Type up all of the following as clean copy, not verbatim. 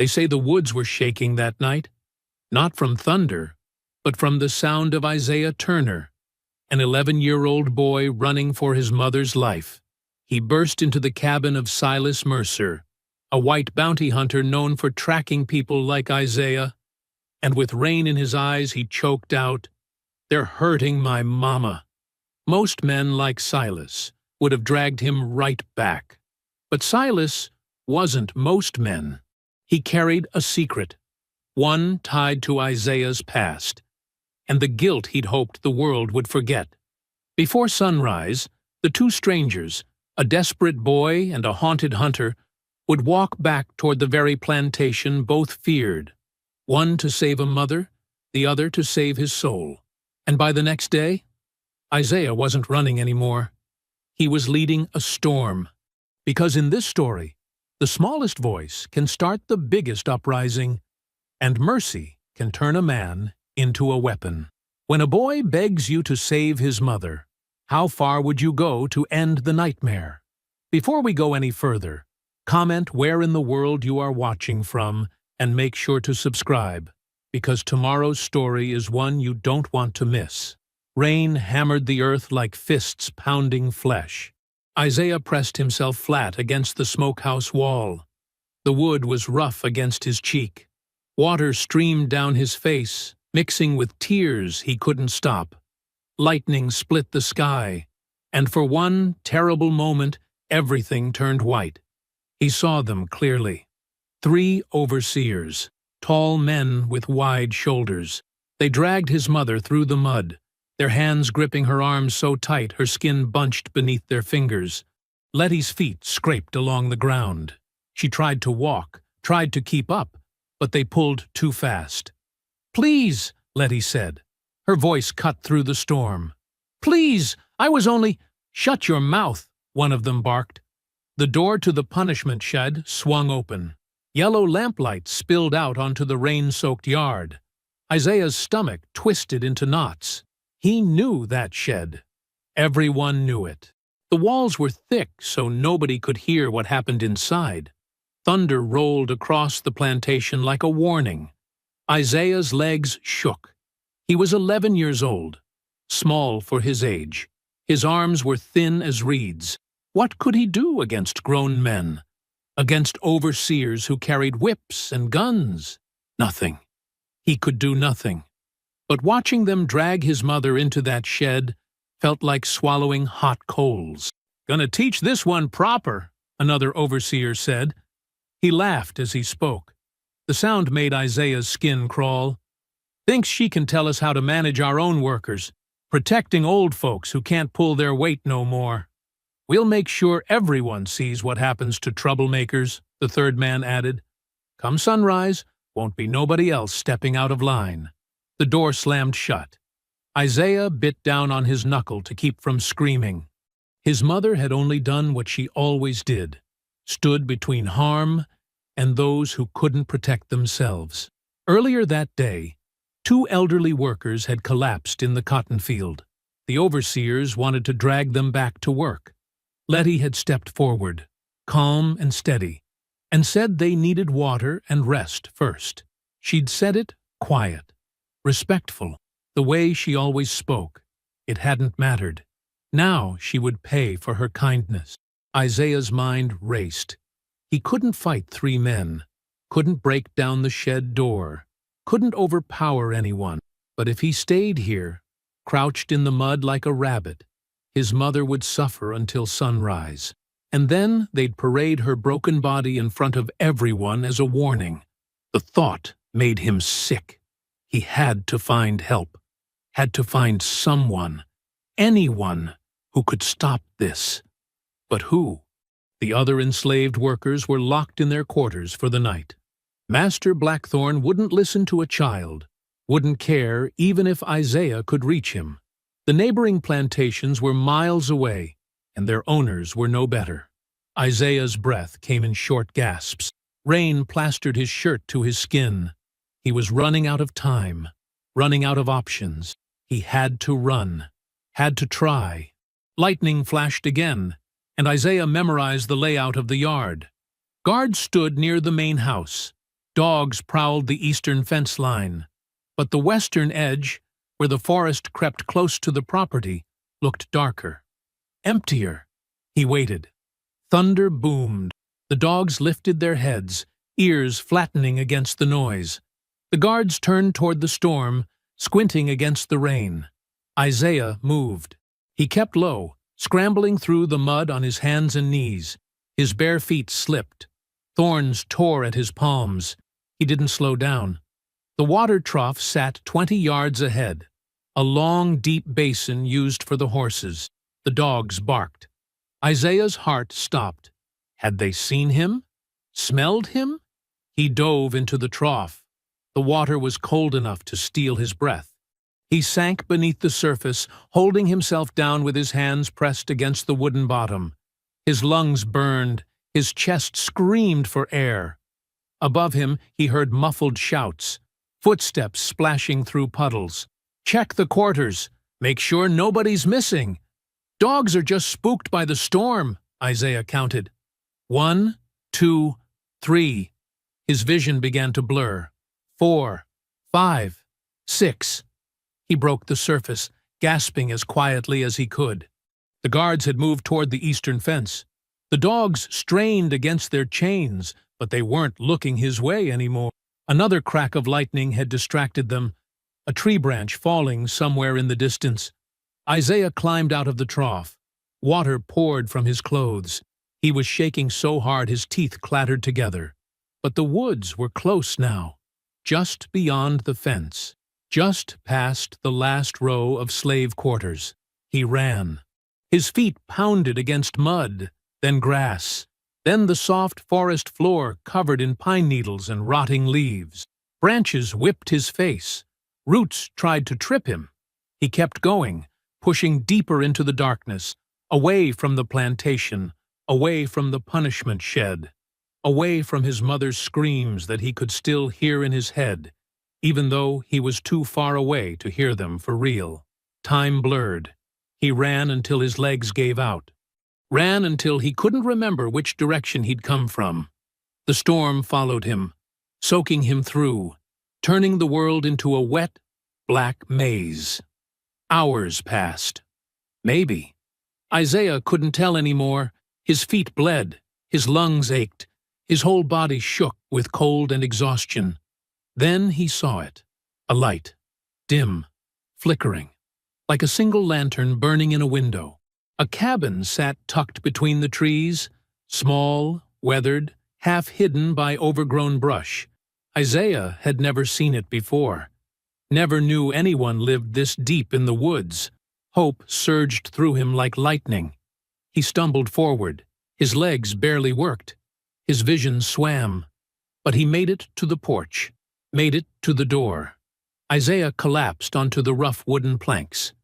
They say the woods were shaking that night, not from thunder, but from the sound of Isaiah Turner, an 11-year-old boy running for his mother's life. He burst into the cabin of Silas Mercer, a white bounty hunter known for tracking people like Isaiah, and with rain in his eyes he choked out, "They're hurting my mama." Most men like Silas would have dragged him right back. But Silas wasn't most men. He carried a secret, one tied to Isaiah's past, and the guilt he'd hoped the world would forget. Before sunrise, the two strangers, a desperate boy and a haunted hunter, would walk back toward the very plantation both feared, one to save a mother, the other to save his soul. And by the next day, Isaiah wasn't running anymore. He was leading a storm. Because in this story, the smallest voice can start the biggest uprising, and mercy can turn a man into a weapon. When a boy begs you to save his mother, how far would you go to end the nightmare? Before we go any further, comment where in the world you are watching from and make sure to subscribe, because tomorrow's story is one you don't want to miss. Rain hammered the earth like fists pounding flesh. Isaiah pressed himself flat against the smokehouse wall. The wood was rough against his cheek. Water streamed down his face, mixing with tears he couldn't stop. Lightning split the sky, and for one terrible moment, everything turned white. He saw them clearly. 3 overseers, tall men with wide shoulders. They dragged his mother through the mud, their hands gripping her arms so tight her skin bunched beneath their fingers. Letty's feet scraped along the ground. She tried to walk, tried to keep up, but they pulled too fast. "Please," Letty said. Her voice cut through the storm. "Please, I was only—" "Shut your mouth," one of them barked. The door to the punishment shed swung open. Yellow lamplight spilled out onto the rain-soaked yard. Isaiah's stomach twisted into knots. He knew that shed. Everyone knew it. The walls were thick so nobody could hear what happened inside. Thunder rolled across the plantation like a warning. Isaiah's legs shook. He was 11 years old, small for his age. His arms were thin as reeds. What could he do against grown men? Against overseers who carried whips and guns? Nothing. He could do nothing. But watching them drag his mother into that shed felt like swallowing hot coals. "Gonna teach this one proper," another overseer said. He laughed as he spoke. The sound made Isaiah's skin crawl. "Thinks she can tell us how to manage our own workers, protecting old folks who can't pull their weight no more." "We'll make sure everyone sees what happens to troublemakers," the third man added. "Come sunrise, won't be nobody else stepping out of line." The door slammed shut. Isaiah bit down on his knuckle to keep from screaming. His mother had only done what she always did, stood between harm and those who couldn't protect themselves. Earlier that day, 2 elderly workers had collapsed in the cotton field. The overseers wanted to drag them back to work. Letty had stepped forward, calm and steady, and said they needed water and rest first. She'd said it quiet, respectful, the way she always spoke. It hadn't mattered. Now she would pay for her kindness. Isaiah's mind raced. He couldn't fight 3 men, couldn't break down the shed door, couldn't overpower anyone. But if he stayed here, crouched in the mud like a rabbit, his mother would suffer until sunrise. And then they'd parade her broken body in front of everyone as a warning. The thought made him sick. He had to find help, had to find someone, anyone, who could stop this. But who? The other enslaved workers were locked in their quarters for the night. Master Blackthorn wouldn't listen to a child, wouldn't care even if Isaiah could reach him. The neighboring plantations were miles away, and their owners were no better. Isaiah's breath came in short gasps. Rain plastered his shirt to his skin. He was running out of time, running out of options. He had to run, had to try. Lightning flashed again, and Isaiah memorized the layout of the yard. Guards stood near the main house. Dogs prowled the eastern fence line, but the western edge, where the forest crept close to the property, looked darker, emptier. He waited. Thunder boomed. The dogs lifted their heads, ears flattening against the noise. The guards turned toward the storm, squinting against the rain. Isaiah moved. He kept low, scrambling through the mud on his hands and knees. His bare feet slipped. Thorns tore at his palms. He didn't slow down. The water trough sat 20 yards ahead, a long, deep basin used for the horses. The dogs barked. Isaiah's heart stopped. Had they seen him? Smelled him? He dove into the trough. The water was cold enough to steal his breath. He sank beneath the surface, holding himself down with his hands pressed against the wooden bottom. His lungs burned. His chest screamed for air. Above him, he heard muffled shouts, footsteps splashing through puddles. "Check the quarters. Make sure nobody's missing." "Dogs are just spooked by the storm," Isaiah counted. 1, 2, 3. His vision began to blur. 4, 5, 6. He broke the surface, gasping as quietly as he could. The guards had moved toward the eastern fence. The dogs strained against their chains, but they weren't looking his way anymore. Another crack of lightning had distracted them, a tree branch falling somewhere in the distance. Isaiah climbed out of the trough. Water poured from his clothes. He was shaking so hard his teeth clattered together. But the woods were close now, just beyond the fence, just past the last row of slave quarters. He ran. His feet pounded against mud, then grass, then the soft forest floor covered in pine needles and rotting leaves. Branches whipped his face. Roots tried to trip him. He kept going, pushing deeper into the darkness, away from the plantation, away from the punishment shed, away from his mother's screams that he could still hear in his head, even though he was too far away to hear them for real. Time blurred. He ran until his legs gave out. Ran until he couldn't remember which direction he'd come from. The storm followed him, soaking him through, turning the world into a wet, black maze. Hours passed. Maybe. Isaiah couldn't tell anymore. His feet bled, his lungs ached, his whole body shook with cold and exhaustion. Then he saw it. A light. Dim. Flickering. Like a single lantern burning in a window. A cabin sat tucked between the trees, small, weathered, half hidden by overgrown brush. Isaiah had never seen it before. Never knew anyone lived this deep in the woods. Hope surged through him like lightning. He stumbled forward. His legs barely worked. His vision swam. But he made it to the porch, made it to the door. Isaiah collapsed onto the rough wooden planks.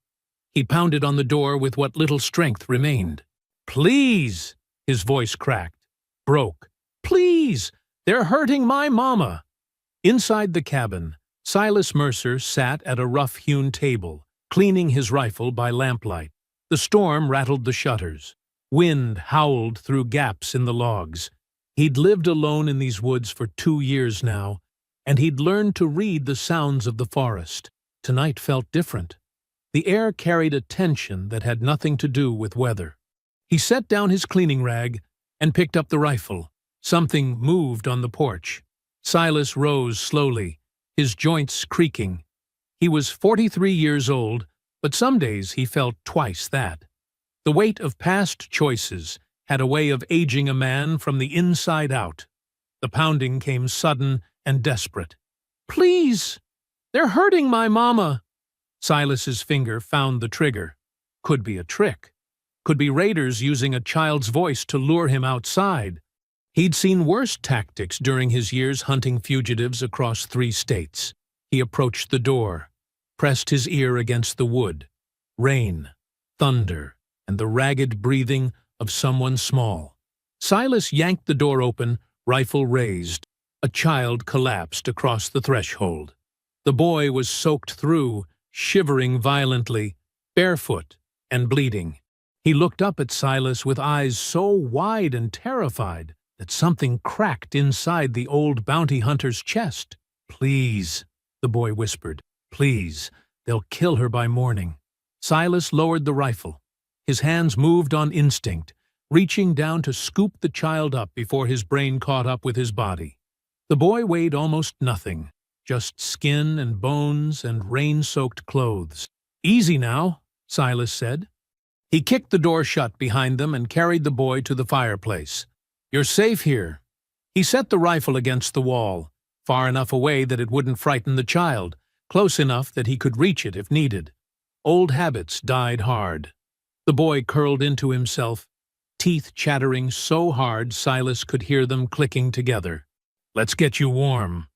He pounded on the door with what little strength remained. "Please!" His voice cracked, broke. "Please! They're hurting my mama!" Inside the cabin, Silas Mercer sat at a rough-hewn table, cleaning his rifle by lamplight. The storm rattled the shutters. Wind howled through gaps in the logs. He'd lived alone in these woods for 2 years now, and he'd learned to read the sounds of the forest. Tonight felt different. The air carried a tension that had nothing to do with weather. He set down his cleaning rag and picked up the rifle. Something moved on the porch. Silas rose slowly, his joints creaking. He was 43 years old, but some days he felt twice that. The weight of past choices had a way of aging a man from the inside out. The pounding came sudden and desperate. "Please! They're hurting my mama!" Silas's finger found the trigger. Could be a trick. Could be raiders using a child's voice to lure him outside. He'd seen worse tactics during his years hunting fugitives across 3 states. He approached the door, pressed his ear against the wood. Rain, thunder, and the ragged breathing of someone small. Silas yanked the door open, rifle raised. A child collapsed across the threshold. The boy was soaked through, shivering violently, barefoot and bleeding. He looked up at Silas with eyes so wide and terrified that something cracked inside the old bounty hunter's chest. "Please," the boy whispered. "Please, they'll kill her by morning." Silas lowered the rifle. His hands moved on instinct, reaching down to scoop the child up before his brain caught up with his body. The boy weighed almost nothing, just skin and bones and rain-soaked clothes. "Easy now," Silas said. He kicked the door shut behind them and carried the boy to the fireplace. "You're safe here." He set the rifle against the wall, far enough away that it wouldn't frighten the child, close enough that he could reach it if needed. Old habits died hard. The boy curled into himself, teeth chattering so hard Silas could hear them clicking together. "Let's get you warm."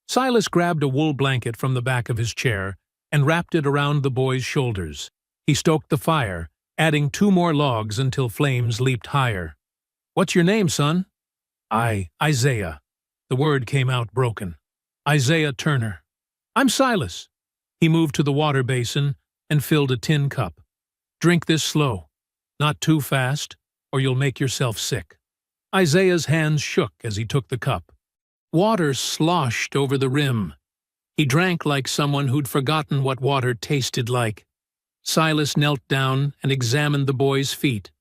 Silas grabbed a wool blanket from the back of his chair and wrapped it around the boy's shoulders. He stoked the fire, adding 2 more logs until flames leaped higher. "What's your name, son?" Isaiah." The word came out broken. "Isaiah Turner." "I'm Silas." He moved to the water basin and filled a tin cup. "Drink this slow. Not too fast, or you'll make yourself sick." Isaiah's hands shook as he took the cup. Water sloshed over the rim. He drank like someone who'd forgotten what water tasted like. Silas knelt down and examined the boy's feet.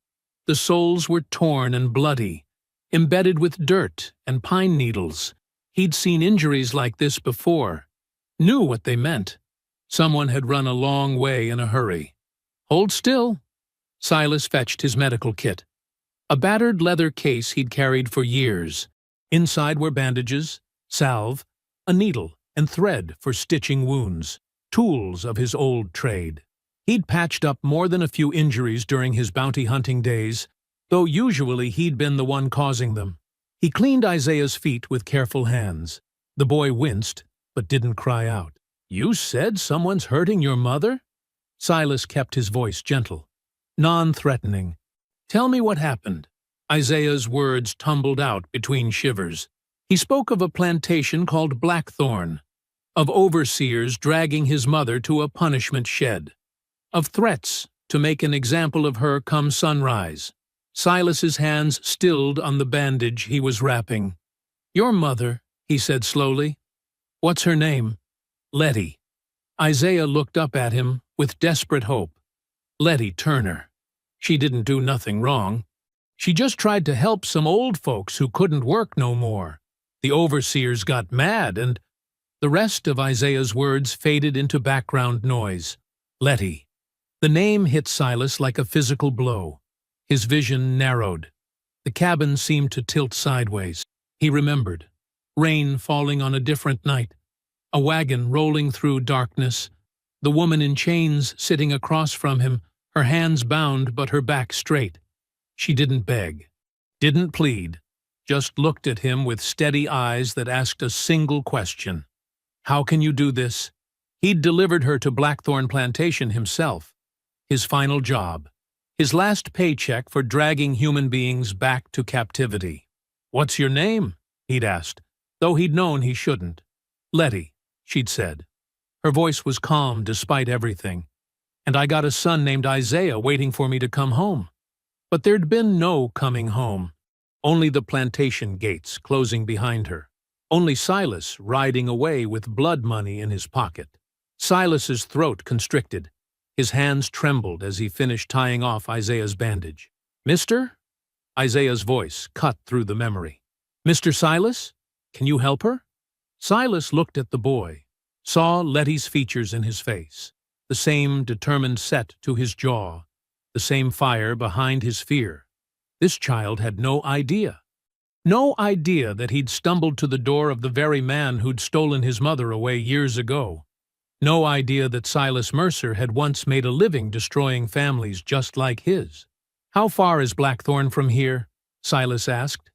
The soles were torn and bloody, embedded with dirt and pine needles. He'd seen injuries like this before, knew what they meant. Someone had run a long way in a hurry. "Hold still." Silas fetched his medical kit. A battered leather case he'd carried for years. Inside were bandages, salve, a needle, and thread for stitching wounds, tools of his old trade. He'd patched up more than a few injuries during his bounty hunting days, though usually he'd been the one causing them. He cleaned Isaiah's feet with careful hands. The boy winced, but didn't cry out. "You said someone's hurting your mother?" Silas kept his voice gentle, non-threatening. "Tell me what happened." Isaiah's words tumbled out between shivers. He spoke of a plantation called Blackthorn, of overseers dragging his mother to a punishment shed, of threats to make an example of her come sunrise. Silas's hands stilled on the bandage he was wrapping. "Your mother," he said slowly. "What's her name?" "Letty." Isaiah looked up at him with desperate hope. "Letty Turner. She didn't do nothing wrong. She just tried to help some old folks who couldn't work no more. The overseers got mad and—" The rest of Isaiah's words faded into background noise. Letty. The name hit Silas like a physical blow. His vision narrowed. The cabin seemed to tilt sideways. He remembered. Rain falling on a different night. A wagon rolling through darkness. The woman in chains sitting across from him, her hands bound but her back straight. She didn't beg, didn't plead, just looked at him with steady eyes that asked a single question. How can you do this? He'd delivered her to Blackthorn Plantation himself. His final job. His last paycheck for dragging human beings back to captivity. "What's your name?" he'd asked, though he'd known he shouldn't. "Letty," she'd said. Her voice was calm despite everything. "And I got a son named Isaiah waiting for me to come home." But there'd been no coming home. Only the plantation gates closing behind her. Only Silas riding away with blood money in his pocket. Silas's throat constricted. His hands trembled as he finished tying off Isaiah's bandage. "Mister?" Isaiah's voice cut through the memory. "Mr. Silas? Can you help her?" Silas looked at the boy, saw Letty's features in his face, the same determined set to his jaw, the same fire behind his fear. This child had no idea. No idea that he'd stumbled to the door of the very man who'd stolen his mother away years ago. No idea that Silas Mercer had once made a living destroying families just like his. "How far is Blackthorn from here?" Silas asked.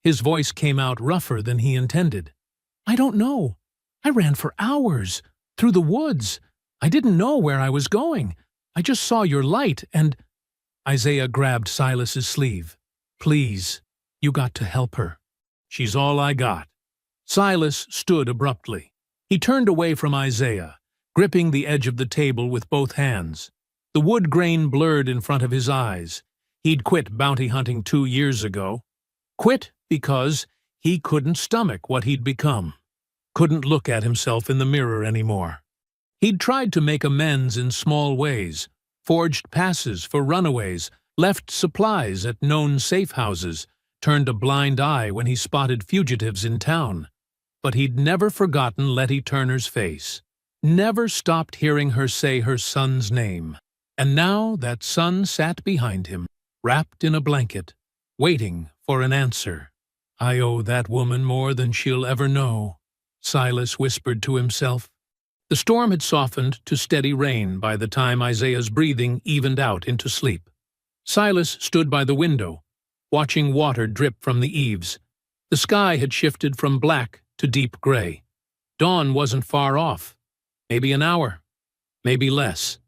His voice came out rougher than he intended. "I don't know. I ran for hours, through the woods. I didn't know where I was going. I just saw your light and—" Isaiah grabbed Silas's sleeve. "Please, you got to help her. She's all I got." Silas stood abruptly. He turned away from Isaiah, gripping the edge of the table with both hands. The wood grain blurred in front of his eyes. He'd quit bounty hunting 2 years ago. Quit because he couldn't stomach what he'd become. Couldn't look at himself in the mirror anymore. He'd tried to make amends in small ways, forged passes for runaways, left supplies at known safe houses, turned a blind eye when he spotted fugitives in town. But he'd never forgotten Letty Turner's face, never stopped hearing her say her son's name. And now that son sat behind him, wrapped in a blanket, waiting for an answer. "I owe that woman more than she'll ever know," Silas whispered to himself. The storm had softened to steady rain by the time Isaiah's breathing evened out into sleep. Silas stood by the window, watching water drip from the eaves. The sky had shifted from black to deep gray. Dawn wasn't far off. Maybe an hour, maybe less.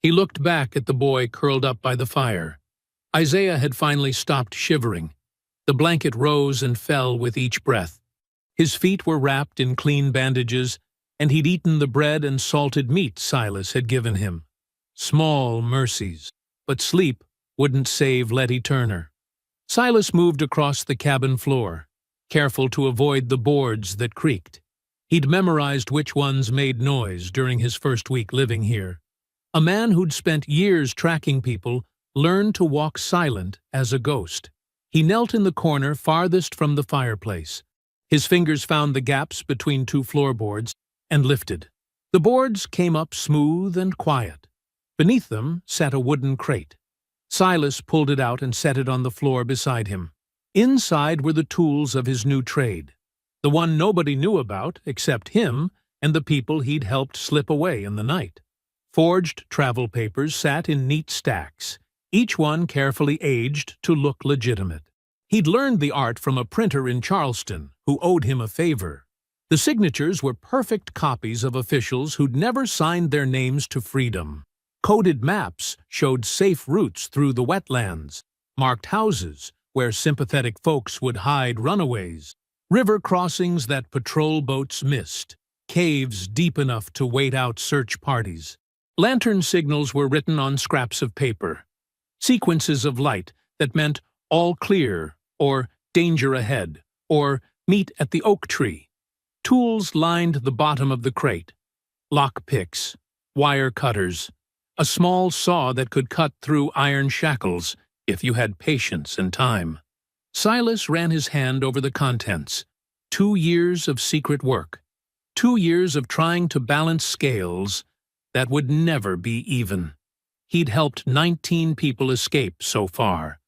He looked back at the boy curled up by the fire. Isaiah had finally stopped shivering. The blanket rose and fell with each breath. His feet were wrapped in clean bandages, and he'd eaten the bread and salted meat Silas had given him. Small mercies, but sleep wouldn't save Letty Turner. Silas moved across the cabin floor, careful to avoid the boards that creaked. He'd memorized which ones made noise during his first week living here. A man who'd spent years tracking people learned to walk silent as a ghost. He knelt in the corner farthest from the fireplace. His fingers found the gaps between two floorboards and lifted. The boards came up smooth and quiet. Beneath them sat a wooden crate. Silas pulled it out and set it on the floor beside him. Inside were the tools of his new trade, the one nobody knew about except him and the people he'd helped slip away in the night. Forged travel papers sat in neat stacks, each one carefully aged to look legitimate. He'd learned the art from a printer in Charleston who owed him a favor. The signatures were perfect copies of officials who'd never signed their names to freedom. Coded maps showed safe routes through the wetlands, marked houses where sympathetic folks would hide runaways, river crossings that patrol boats missed, caves deep enough to wait out search parties. Lantern signals were written on scraps of paper, sequences of light that meant all clear, or danger ahead, or meet at the oak tree. Tools lined the bottom of the crate, lock picks, wire cutters, a small saw that could cut through iron shackles if you had patience and time. Silas ran his hand over the contents. 2 years of secret work. 2 years of trying to balance scales that would never be even. He'd helped 19 people escape so far.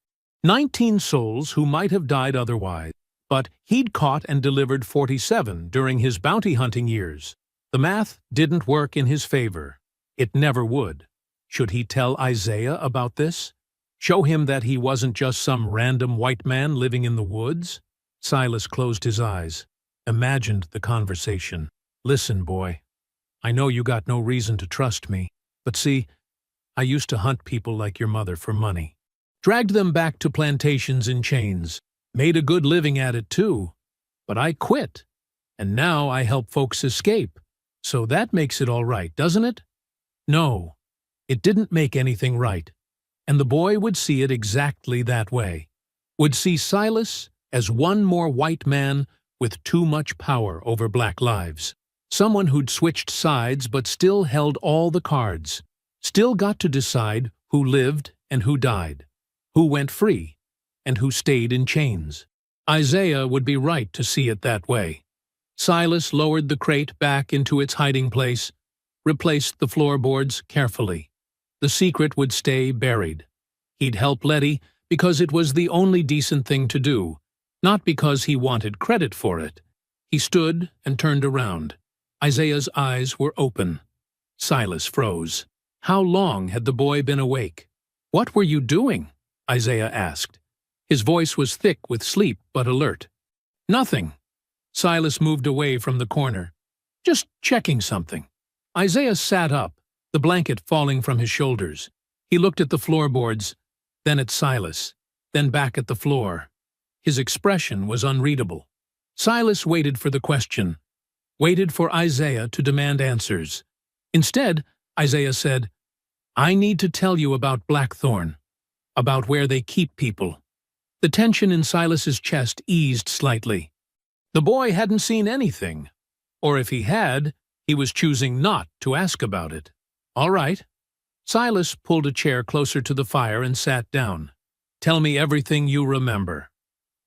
19 souls who might have died otherwise, but he'd caught and delivered 47 during his bounty hunting years. The math didn't work in his favor. It never would. Should he tell Isaiah about this? Show him that he wasn't just some random white man living in the woods? Silas closed his eyes, imagined the conversation. "Listen, boy. I know you got no reason to trust me, but see, I used to hunt people like your mother for money. Dragged them back to plantations in chains. Made a good living at it too. But I quit, and now I help folks escape. So that makes it all right, doesn't it?" No, it didn't make anything right. And the boy would see it exactly that way. Would see Silas as one more white man with too much power over black lives. Someone who'd switched sides but still held all the cards. Still got to decide who lived and who died, who went free, and who stayed in chains. Isaiah would be right to see it that way. Silas lowered the crate back into its hiding place, replaced the floorboards carefully. The secret would stay buried. He'd help Letty because it was the only decent thing to do, not because he wanted credit for it. He stood and turned around. Isaiah's eyes were open. Silas froze. How long had the boy been awake? "What were you doing?" Isaiah asked. His voice was thick with sleep but alert. "Nothing." Silas moved away from the corner. "Just checking something." Isaiah sat up, the blanket falling from his shoulders. He looked at the floorboards, then at Silas, then back at the floor. His expression was unreadable. Silas waited for the question, waited for Isaiah to demand answers. Instead, Isaiah said, "I need to tell you about Blackthorn, about where they keep people. The tension in Silas's chest eased slightly. The boy hadn't seen anything, or if he had, he was choosing not to ask about it. All right. Silas pulled a chair closer to the fire and sat down. Tell me everything you remember.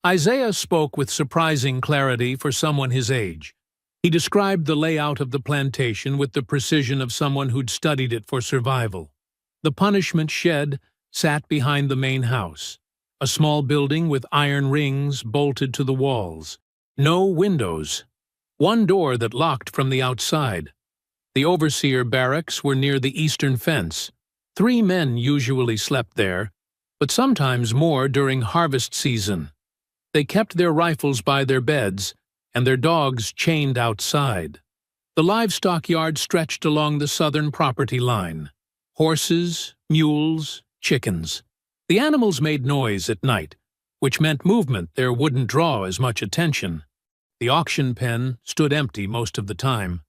Isaiah spoke with surprising clarity for someone his age. He described the layout of the plantation with the precision of someone who'd studied it for survival. The punishment shed sat behind the main house, a small building with iron rings bolted to the walls. No windows. One door that locked from the outside. The overseer barracks were near the eastern fence. 3 men usually slept there, but sometimes more during harvest season. They kept their rifles by their beds, and their dogs chained outside. The livestock yard stretched along the southern property line. Horses, mules, chickens. The animals made noise at night, which meant movement there wouldn't draw as much attention. The auction pen stood empty most of the time.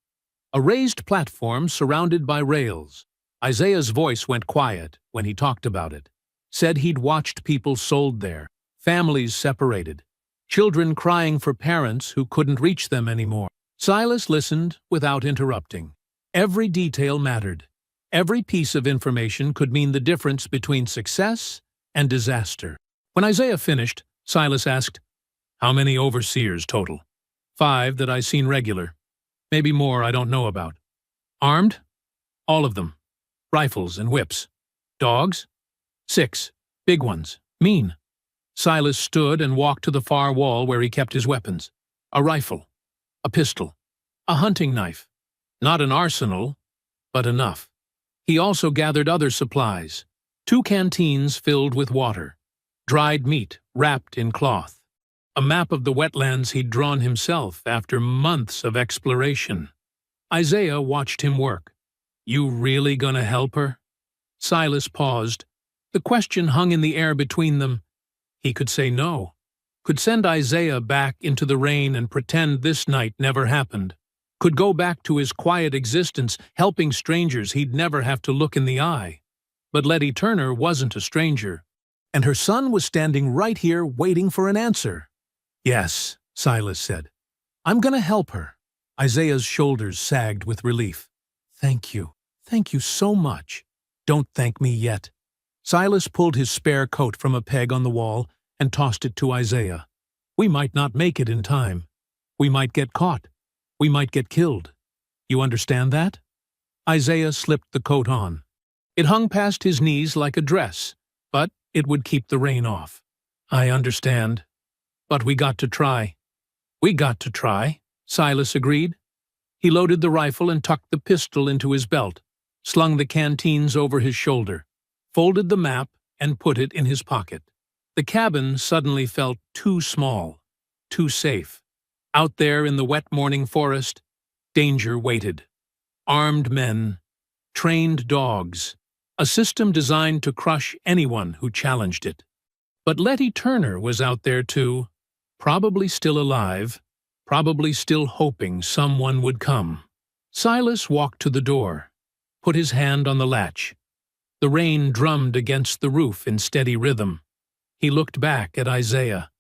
A raised platform surrounded by rails. Isaiah's voice went quiet when he talked about it. Said he'd watched people sold there, families separated, children crying for parents who couldn't reach them anymore. Silas listened without interrupting. Every detail mattered. Every piece of information could mean the difference between success and disaster. When Isaiah finished, Silas asked, "How many overseers total?" 5 that I seen regular. Maybe more I don't know about. Armed? All of them. Rifles and whips. Dogs? 6. Big ones. Mean. Silas stood and walked to the far wall where he kept his weapons. A rifle. A pistol. A hunting knife. Not an arsenal, but enough. He also gathered other supplies. 2 canteens filled with water. Dried meat wrapped in cloth. A map of the wetlands he'd drawn himself after months of exploration. Isaiah watched him work. You really gonna help her? Silas paused. The question hung in the air between them. He could say no. Could send Isaiah back into the rain and pretend this night never happened. Could go back to his quiet existence, helping strangers he'd never have to look in the eye. But Letty Turner wasn't a stranger, and her son was standing right here waiting for an answer. Yes, Silas said. I'm gonna help her. Isaiah's shoulders sagged with relief. Thank you. Thank you so much. Don't thank me yet. Silas pulled his spare coat from a peg on the wall and tossed it to Isaiah. We might not make it in time. We might get caught. We might get killed. You understand that? Isaiah slipped the coat on. It hung past his knees like a dress, but it would keep the rain off. I understand. But we got to try. We got to try, Silas agreed. He loaded the rifle and tucked the pistol into his belt, slung the canteens over his shoulder, folded the map and put it in his pocket. The cabin suddenly felt too small, too safe. Out there in the wet morning forest, danger waited. Armed men, trained dogs, a system designed to crush anyone who challenged it. But Letty Turner was out there too, probably still alive, probably still hoping someone would come. Silas walked to the door, put his hand on the latch. The rain drummed against the roof in steady rhythm. He looked back at Isaiah.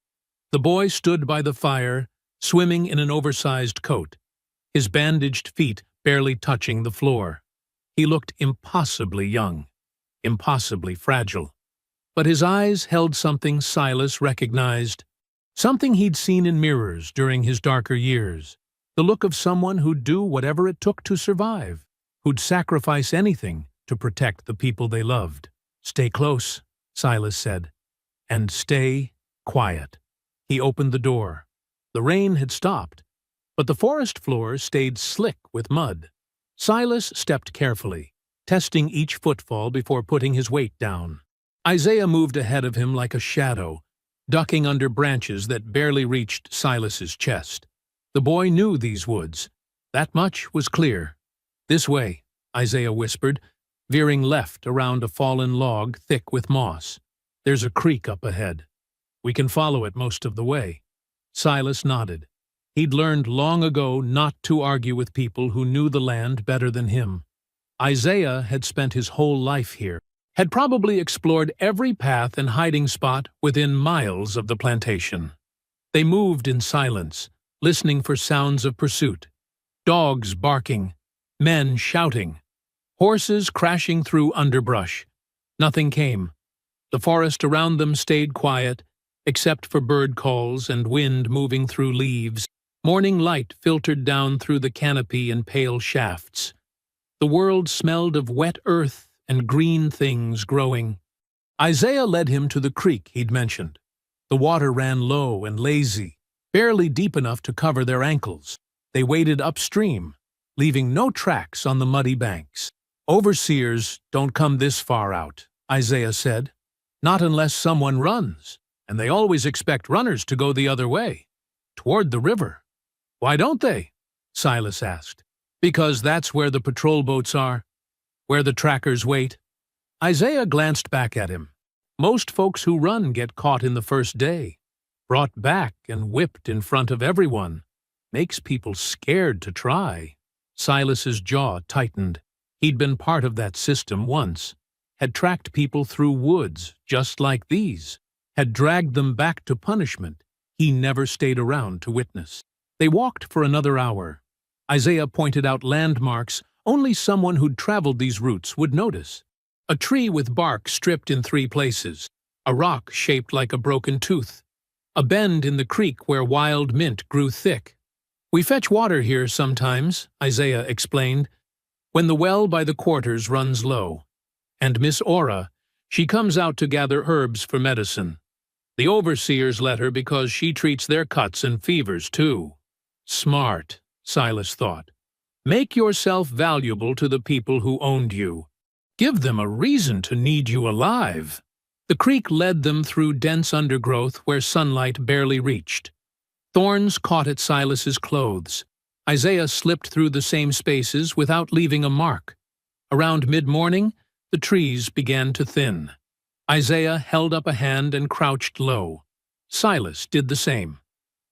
The boy stood by the fire, swimming in an oversized coat, his bandaged feet barely touching the floor. He looked impossibly young, impossibly fragile. But his eyes held something Silas recognized, something he'd seen in mirrors during his darker years, the look of someone who'd do whatever it took to survive, who'd sacrifice anything to protect the people they loved. Stay close, Silas said, and stay quiet. He opened the door. The rain had stopped, but the forest floor stayed slick with mud. Silas stepped carefully, testing each footfall before putting his weight down. Isaiah moved ahead of him like a shadow, ducking under branches that barely reached Silas's chest. The boy knew these woods. That much was clear. This way, Isaiah whispered, veering left around a fallen log thick with moss. There's a creek up ahead. We can follow it most of the way. Silas nodded. He'd learned long ago not to argue with people who knew the land better than him. Isaiah had spent his whole life here, had probably explored every path and hiding spot within miles of the plantation. They moved in silence, listening for sounds of pursuit. Dogs barking, men shouting, horses crashing through underbrush. Nothing came. The forest around them stayed quiet, except for bird calls and wind moving through leaves. Morning light filtered down through the canopy in pale shafts. The world smelled of wet earth and green things growing. Isaiah led him to the creek he'd mentioned. The water ran low and lazy, barely deep enough to cover their ankles. They waded upstream, leaving no tracks on the muddy banks. "Overseers don't come this far out," Isaiah said. "Not unless someone runs, and they always expect runners to go the other way, toward the river." "Why don't they?" Silas asked. "Because that's where the patrol boats are, where the trackers wait." Isaiah glanced back at him. "Most folks who run get caught in the first day, brought back and whipped in front of everyone. Makes people scared to try." Silas's jaw tightened. He'd been part of that system once, had tracked people through woods just like these, had dragged them back to punishment he never stayed around to witness. They walked for another hour. Isaiah pointed out landmarks only someone who'd traveled these routes would notice. A tree with bark stripped in 3 places, a rock shaped like a broken tooth, a bend in the creek where wild mint grew thick. "We fetch water here sometimes," Isaiah explained, "when the well by the quarters runs low. And Miss Ora, she comes out to gather herbs for medicine. The overseers let her because she treats their cuts and fevers too." Smart, Silas thought. Make yourself valuable to the people who owned you. Give them a reason to need you alive. The creek led them through dense undergrowth where sunlight barely reached. Thorns caught at Silas's clothes. Isaiah slipped through the same spaces without leaving a mark. Around mid-morning, the trees began to thin. Isaiah held up a hand and crouched low. Silas did the same.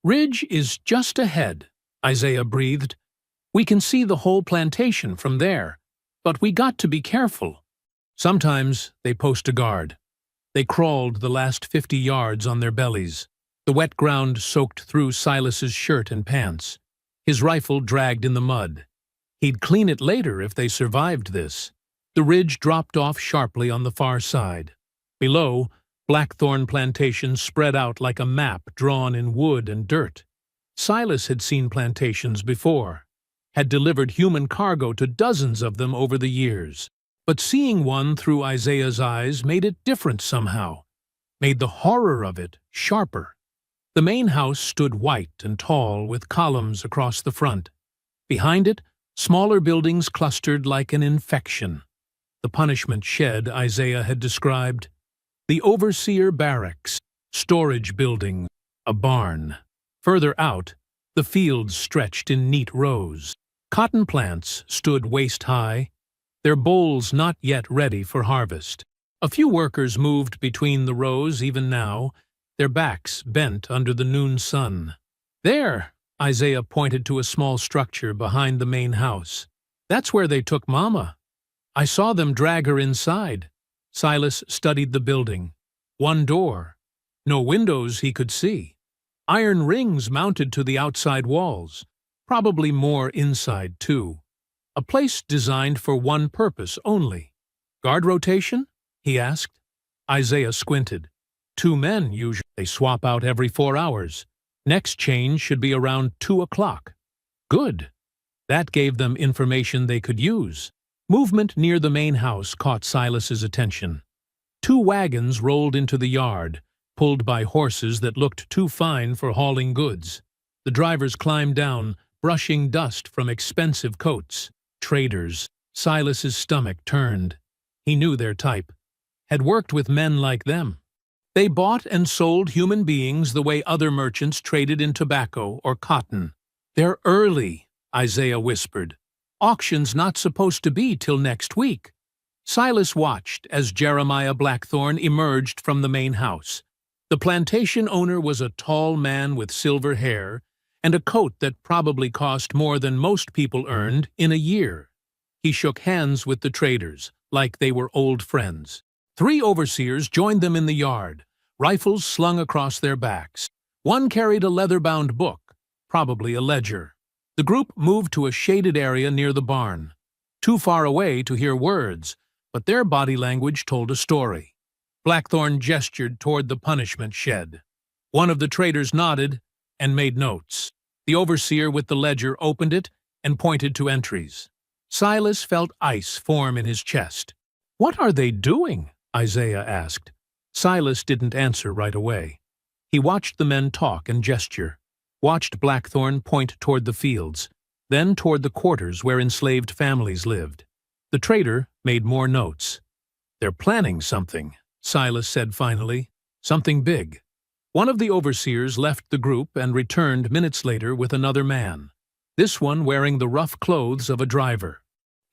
"Ridge is just ahead," Isaiah breathed. "We can see the whole plantation from there, but we got to be careful." Sometimes they post a guard. They crawled the last 50 yards on their bellies. The wet ground soaked through Silas's shirt and pants. His rifle dragged in the mud. He'd clean it later if they survived this. The ridge dropped off sharply on the far side. Below, blackthorn plantations spread out like a map drawn in wood and dirt. Silas had seen plantations before, had delivered human cargo to dozens of them over the years. But seeing one through Isaiah's eyes made it different somehow, made the horror of it sharper. The main house stood white and tall with columns across the front. Behind it, smaller buildings clustered like an infection. The punishment shed Isaiah had described. The overseer barracks, storage building, a barn. Further out, the fields stretched in neat rows. Cotton plants stood waist-high, their bowls not yet ready for harvest. A few workers moved between the rows even now, their backs bent under the noon sun. "There," Isaiah pointed to a small structure behind the main house. "That's where they took Momma. I saw them drag her inside." Silas studied the building. One door. No windows he could see. Iron rings mounted to the outside walls. Probably more inside, too. A place designed for one purpose only. "Guard rotation?" he asked. Isaiah squinted. 2 men usually. They swap out every 4 hours. Next change should be around 2 o'clock. Good. That gave them information they could use. Movement near the main house caught Silas's attention. 2 wagons rolled into the yard, pulled by horses that looked too fine for hauling goods. The drivers climbed down, brushing dust from expensive coats. Traders. Silas's stomach turned. He knew their type. Had worked with men like them. They bought and sold human beings the way other merchants traded in tobacco or cotton. "They're early," Isaiah whispered. "Auction's not supposed to be till next week." Silas watched as Jeremiah Blackthorne emerged from the main house. The plantation owner was a tall man with silver hair and a coat that probably cost more than most people earned in a year. He shook hands with the traders, like they were old friends. 3 overseers joined them in the yard, rifles slung across their backs. One carried a leather-bound book, probably a ledger. The group moved to a shaded area near the barn, too far away to hear words, but their body language told a story. Blackthorn gestured toward the punishment shed. One of the traders nodded and made notes. The overseer with the ledger opened it and pointed to entries. Silas felt ice form in his chest. "What are they doing?" Isaiah asked. Silas didn't answer right away. He watched the men talk and gesture, watched Blackthorn point toward the fields, then toward the quarters where enslaved families lived. The trader made more notes. "They're planning something," Silas said finally. "Something big." One of the overseers left the group and returned minutes later with another man, this one wearing the rough clothes of a driver.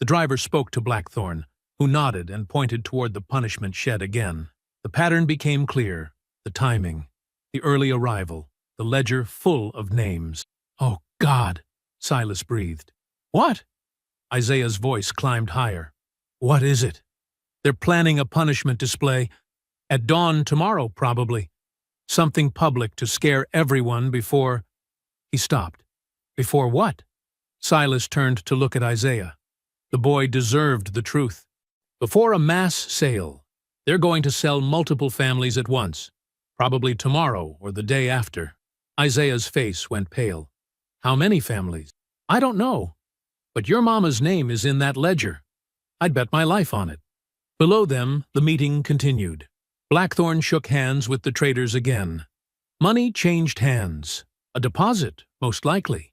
The driver spoke to Blackthorn, who nodded and pointed toward the punishment shed again. The pattern became clear, the timing, the early arrival, the ledger full of names. "Oh, God," Silas breathed. "What?" Isaiah's voice climbed higher. "What is it?" "They're planning a punishment display. At dawn tomorrow, probably. Something public to scare everyone before—" He stopped. "Before what?" Silas turned to look at Isaiah. The boy deserved the truth. "Before a mass sale. They're going to sell multiple families at once, probably tomorrow or the day after." Isaiah's face went pale. "How many families?" "I don't know. But your mama's name is in that ledger. I'd bet my life on it." Below them, the meeting continued. Blackthorn shook hands with the traders again. Money changed hands. A deposit, most likely.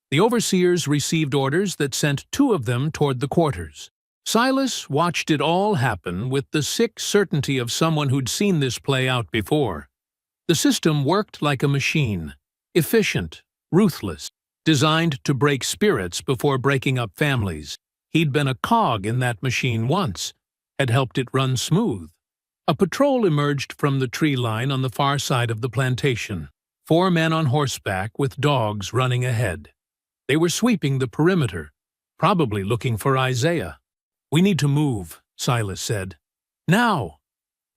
The overseers received orders that sent 2 of them toward the quarters. Silas watched it all happen with the sick certainty of someone who'd seen this play out before. The system worked like a machine, efficient, ruthless, designed to break spirits before breaking up families. He'd been a cog in that machine once, had helped it run smooth. A patrol emerged from the tree line on the far side of the plantation, 4 men on horseback with dogs running ahead. They were sweeping the perimeter, probably looking for Isaiah. "We need to move," Silas said. "Now!"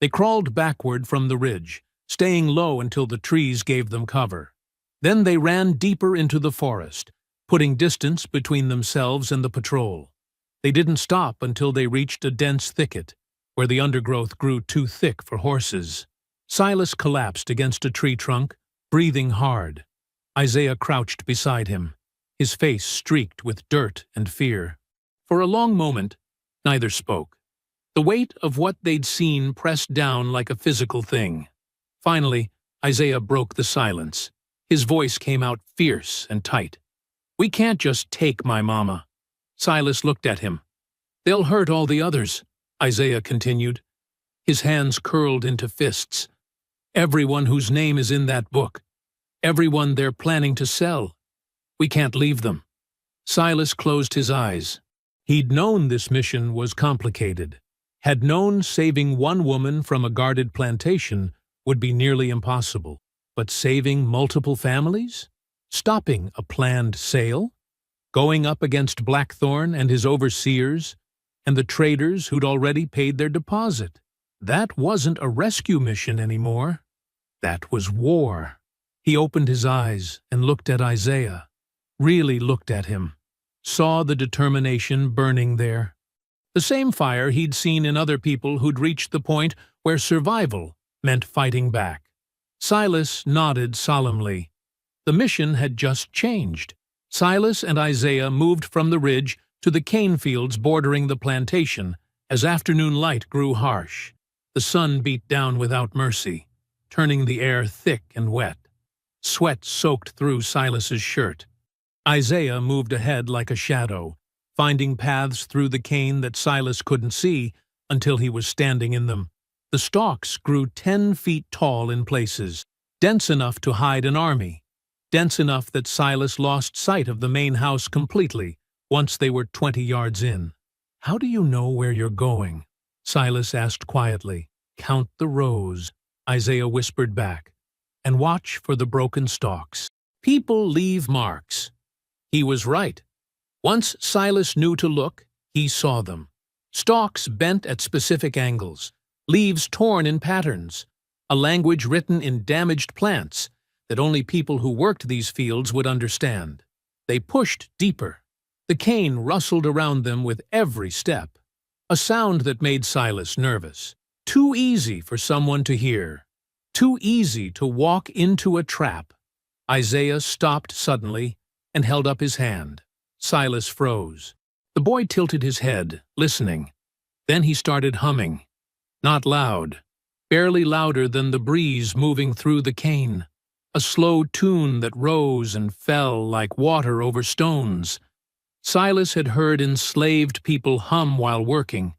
They crawled backward from the ridge, staying low until the trees gave them cover. Then they ran deeper into the forest, putting distance between themselves and the patrol. They didn't stop until they reached a dense thicket, where the undergrowth grew too thick for horses. Silas collapsed against a tree trunk, breathing hard. Isaiah crouched beside him, his face streaked with dirt and fear. For a long moment, neither spoke. The weight of what they'd seen pressed down like a physical thing. Finally, Isaiah broke the silence. His voice came out fierce and tight. "We can't just take my mama." Silas looked at him. "They'll hurt all the others," Isaiah continued. His hands curled into fists. "Everyone whose name is in that book. Everyone they're planning to sell. We can't leave them." Silas closed his eyes. He'd known this mission was complicated, had known saving one woman from a guarded plantation would be nearly impossible. But saving multiple families? Stopping a planned sale? Going up against Blackthorn and his overseers, and the traders who'd already paid their deposit? That wasn't a rescue mission anymore. That was war. He opened his eyes and looked at Isaiah, really looked at him, saw the determination burning there. The same fire he'd seen in other people who'd reached the point where survival meant fighting back. Silas nodded solemnly. The mission had just changed. Silas and Isaiah moved from the ridge to the cane fields bordering the plantation as afternoon light grew harsh. The sun beat down without mercy, turning the air thick and wet. Sweat soaked through Silas's shirt. Isaiah moved ahead like a shadow, finding paths through the cane that Silas couldn't see until he was standing in them. The stalks grew 10 feet tall in places, dense enough to hide an army, dense enough that Silas lost sight of the main house completely once they were 20 yards in. "How do you know where you're going?" Silas asked quietly. "Count the rows," Isaiah whispered back, "and watch for the broken stalks. People leave marks." He was right. Once Silas knew to look, he saw them. Stalks bent at specific angles, leaves torn in patterns, a language written in damaged plants that only people who worked these fields would understand. They pushed deeper. The cane rustled around them with every step, a sound that made Silas nervous. Too easy for someone to hear. Too easy to walk into a trap. Isaiah stopped suddenly and held up his hand. Silas froze. The boy tilted his head, listening. Then he started humming. Not loud, barely louder than the breeze moving through the cane. A slow tune that rose and fell like water over stones. Silas had heard enslaved people hum while working,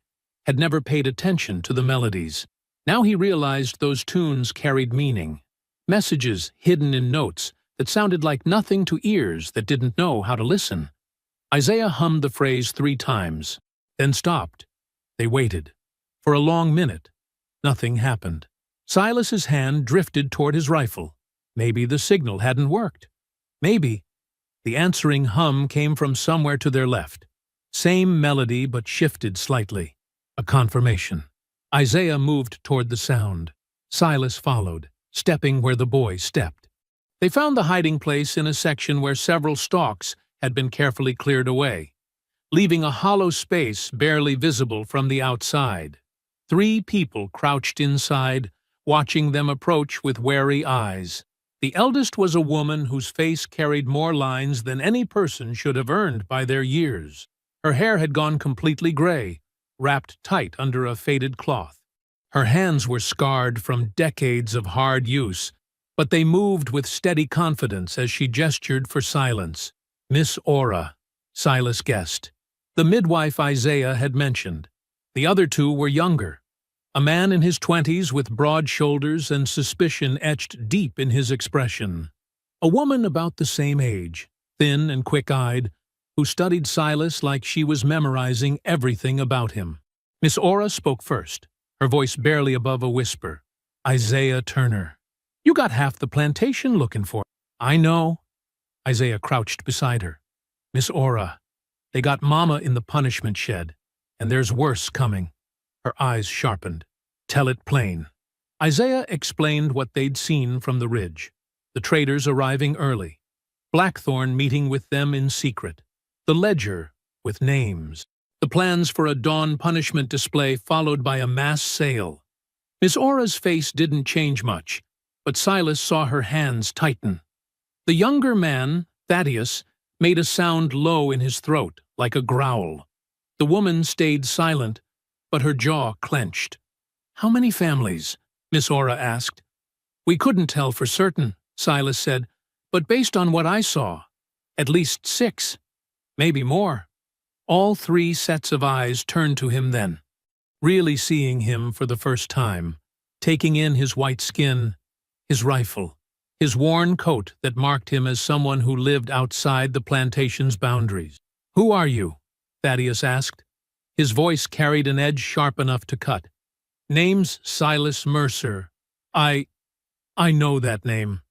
had never paid attention to the melodies. Now he realized those tunes carried meaning, messages hidden in notes that sounded like nothing to ears that didn't know how to listen. Isaiah hummed the phrase 3 times, then stopped. They waited. For a long minute, nothing happened. Silas's hand drifted toward his rifle. Maybe the signal hadn't worked. Maybe. The answering hum came from somewhere to their left. Same melody but shifted slightly. A confirmation. Isaiah moved toward the sound. Silas followed, stepping where the boy stepped. They found the hiding place in a section where several stalks had been carefully cleared away, leaving a hollow space barely visible from the outside. 3 people crouched inside, watching them approach with wary eyes. The eldest was a woman whose face carried more lines than any person should have earned by their years. Her hair had gone completely gray, wrapped tight under a faded cloth. Her hands were scarred from decades of hard use, but they moved with steady confidence as she gestured for silence. Miss Ora, Silas guessed. The midwife Isaiah had mentioned. The other 2 were younger. A man in his 20s with broad shoulders and suspicion etched deep in his expression. A woman about the same age, thin and quick-eyed, who studied Silas like she was memorizing everything about him. Miss Ora spoke first, her voice barely above a whisper. Isaiah Turner. You got half the plantation looking for. I know. Isaiah crouched beside her. Miss Ora, they got Momma in the punishment shed, and there's worse coming. Her eyes sharpened. Tell it plain. Isaiah explained what they'd seen from the ridge. The traders arriving early. Blackthorn meeting with them in secret. The ledger with names. The plans for a dawn punishment display followed by a mass sale. Miss Ora's face didn't change much, but Silas saw her hands tighten. The younger man, Thaddeus, made a sound low in his throat, like a growl. The woman stayed silent, but her jaw clenched. How many families? Miss Ora asked. We couldn't tell for certain, Silas said, but based on what I saw, at least 6, maybe more. All 3 sets of eyes turned to him then, really seeing him for the first time, taking in his white skin, his rifle, his worn coat that marked him as someone who lived outside the plantation's boundaries. Who are you? Thaddeus asked. His voice carried an edge sharp enough to cut. Name's Silas Mercer. I know that name.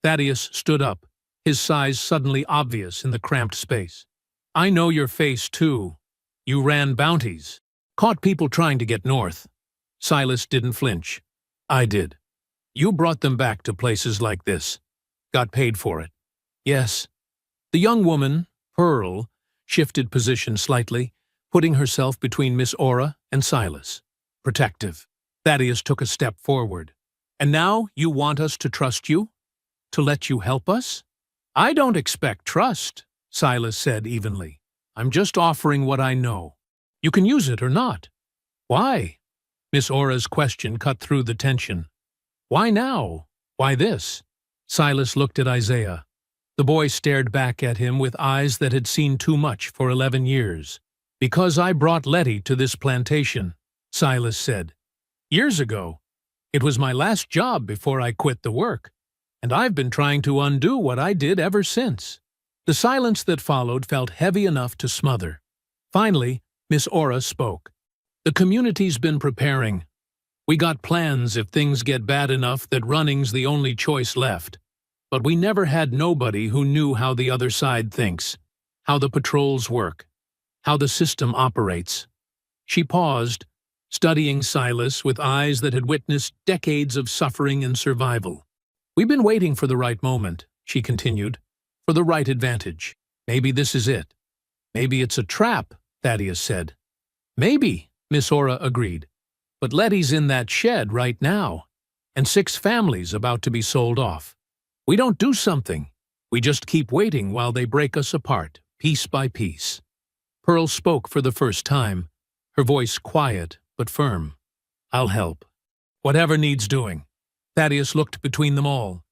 Thaddeus stood up, his size suddenly obvious in the cramped space. I know your face, too. You ran bounties. Caught people trying to get north. Silas didn't flinch. I did. You brought them back to places like this. Got paid for it. Yes. The young woman, Pearl, shifted position slightly, putting herself between Miss Ora and Silas. Protective. Thaddeus took a step forward. And now you want us to trust you? To let you help us? I don't expect trust, Silas said evenly. I'm just offering what I know. You can use it or not. Why? Miss Ora's question cut through the tension. Why now? Why this? Silas looked at Isaiah. The boy stared back at him with eyes that had seen too much for 11 years. Because I brought Letty to this plantation, Silas said. Years ago. It was my last job before I quit the work, and I've been trying to undo what I did ever since. The silence that followed felt heavy enough to smother. Finally, Miss Ora spoke. The community's been preparing. We got plans if things get bad enough that running's the only choice left. But we never had nobody who knew how the other side thinks, how the patrols work, how the system operates. She paused, studying Silas with eyes that had witnessed decades of suffering and survival. "We've been waiting for the right moment," she continued, "for the right advantage. Maybe this is it." "Maybe it's a trap," Thaddeus said. "Maybe," Miss Ora agreed. "But Letty's in that shed right now, and 6 families about to be sold off. We don't do something. We just keep waiting while they break us apart, piece by piece." Pearl spoke for the first time, her voice quiet but firm. "I'll help. Whatever needs doing." Thaddeus looked between them all.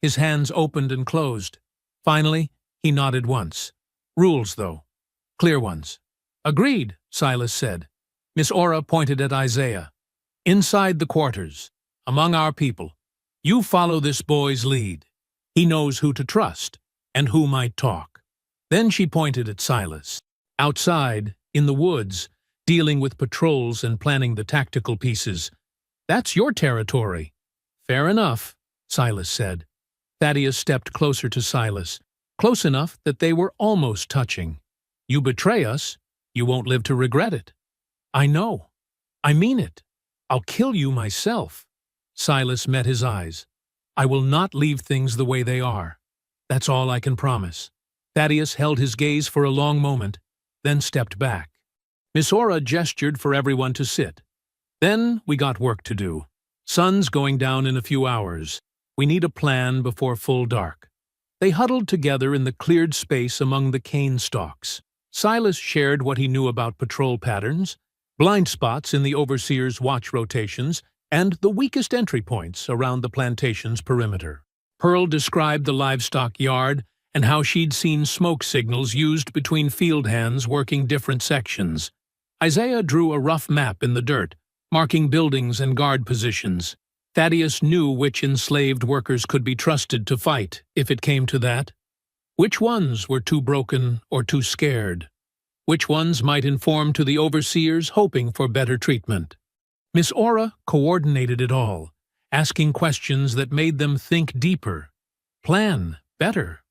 His hands opened and closed. Finally, he nodded once. "Rules, though. Clear ones." "Agreed," Silas said. Miss Ora pointed at Isaiah. "Inside the quarters, among our people, you follow this boy's lead. He knows who to trust and who might talk." Then she pointed at Silas. "Outside, in the woods, dealing with patrols and planning the tactical pieces. That's your territory." "Fair enough," Silas said. Thaddeus stepped closer to Silas, close enough that they were almost touching. "You betray us, you won't live to regret it." "I know. I mean it. I'll kill you myself." Silas met his eyes. "I will not leave things the way they are. That's all I can promise." Thaddeus held his gaze for a long moment, then stepped back. Miss Ora gestured for everyone to sit. "Then we got work to do. Sun's going down in a few hours. We need a plan before full dark." They huddled together in the cleared space among the cane stalks. Silas shared what he knew about patrol patterns, blind spots in the overseer's watch rotations, and the weakest entry points around the plantation's perimeter. Pearl described the livestock yard and how she'd seen smoke signals used between field hands working different sections. Isaiah drew a rough map in the dirt, marking buildings and guard positions. Thaddeus knew which enslaved workers could be trusted to fight, if it came to that. Which ones were too broken or too scared? Which ones might inform to the overseers hoping for better treatment? Miss Ora coordinated it all, asking questions that made them think deeper, plan better.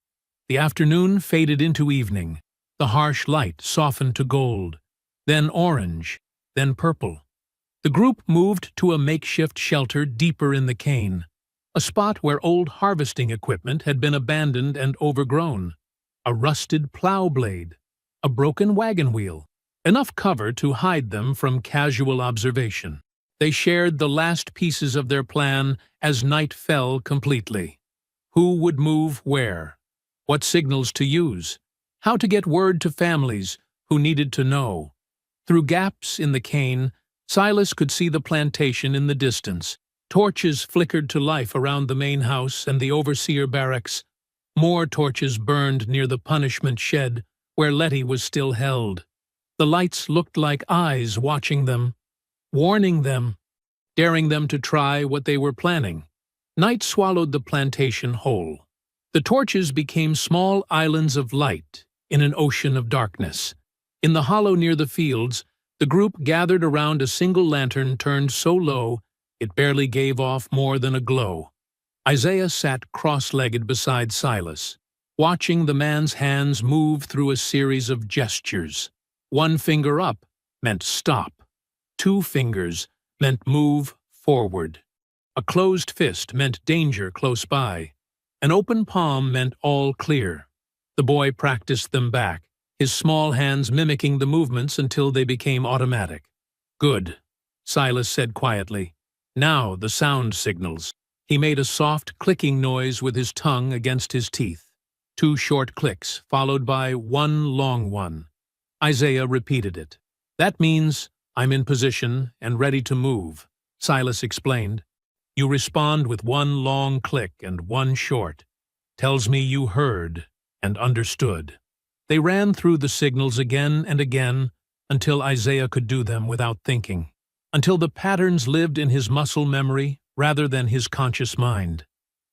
The afternoon faded into evening. The harsh light softened to gold, then orange, then purple. The group moved to a makeshift shelter deeper in the cane, a spot where old harvesting equipment had been abandoned and overgrown. A rusted plow blade, a broken wagon wheel, enough cover to hide them from casual observation. They shared the last pieces of their plan as night fell completely. Who would move where? What signals to use? How to get word to families who needed to know? Through gaps in the cane, Silas could see the plantation in the distance. Torches flickered to life around the main house and the overseer barracks. More torches burned near the punishment shed, where Letty was still held. The lights looked like eyes watching them, warning them, daring them to try what they were planning. Night swallowed the plantation whole. The torches became small islands of light in an ocean of darkness. In the hollow near the fields, the group gathered around a single lantern turned so low it barely gave off more than a glow. Isaiah sat cross-legged beside Silas, watching the man's hands move through a series of gestures. 1 finger up meant stop. 2 fingers meant move forward. A closed fist meant danger close by. An open palm meant all clear. The boy practiced them back, his small hands mimicking the movements until they became automatic. "Good," Silas said quietly. "Now the sound signals." He made a soft clicking noise with his tongue against his teeth. 2 short clicks, followed by 1 long one. Isaiah repeated it. "That means I'm in position and ready to move," Silas explained. "You respond with 1 long click and 1 short. Tells me you heard and understood." They ran through the signals again and again until Isaiah could do them without thinking, until the patterns lived in his muscle memory rather than his conscious mind.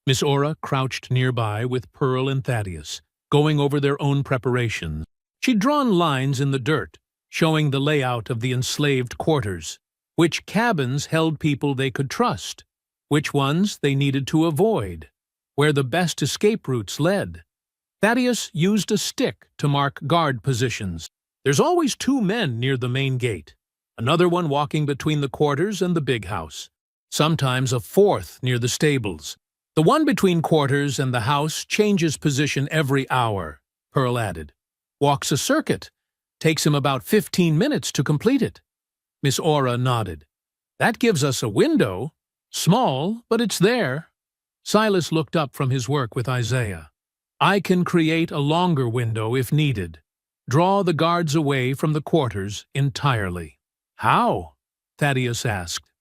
Miss Ora crouched nearby with Pearl and Thaddeus, going over their own preparations. She'd drawn lines in the dirt, showing the layout of the enslaved quarters, which cabins held people they could trust, which ones they needed to avoid, where the best escape routes led. Thaddeus used a stick to mark guard positions. "There's always 2 men near the main gate. another one walking between the quarters and the big house, sometimes a fourth near the stables. The one between quarters and the house changes position every hour, Pearl added. Walks a circuit. Takes him about 15 minutes to complete it. Miss Aura nodded. That gives us a window. Small, but it's there. Silas looked up from his work with Isaiah. I can create a longer window if needed. Draw the guards away from the quarters entirely. How? Thaddeus asked.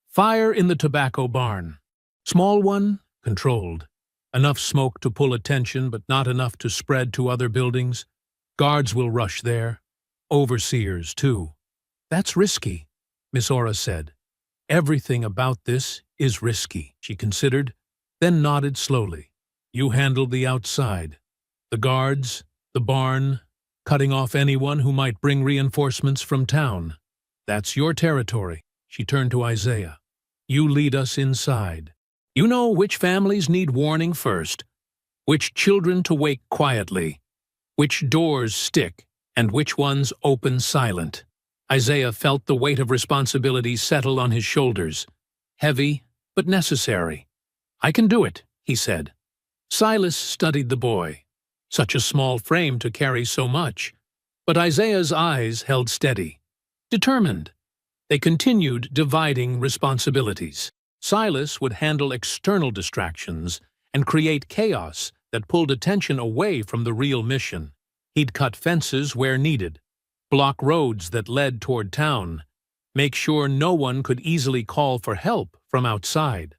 Fire in the tobacco barn. Small one, controlled. Enough smoke to pull attention, but not enough to spread to other buildings. Guards will rush there. Overseers, too. That's risky, Miss Aura said. Everything about this is risky, she considered, then nodded slowly. You handle the outside. The guards, the barn, cutting off anyone who might bring reinforcements from town. That's your territory. She turned to Isaiah. You lead us inside. You know which families need warning first, which children to wake quietly, which doors stick, and which ones open silent. Isaiah felt the weight of responsibility settle on his shoulders. Heavy, but necessary. I can do it, he said. Silas studied the boy. Such a small frame to carry so much. But Isaiah's eyes held steady. Determined. They continued dividing responsibilities. Silas would handle external distractions and create chaos that pulled attention away from the real mission. He'd cut fences where needed, block roads that led toward town, make sure no one could easily call for help from outside.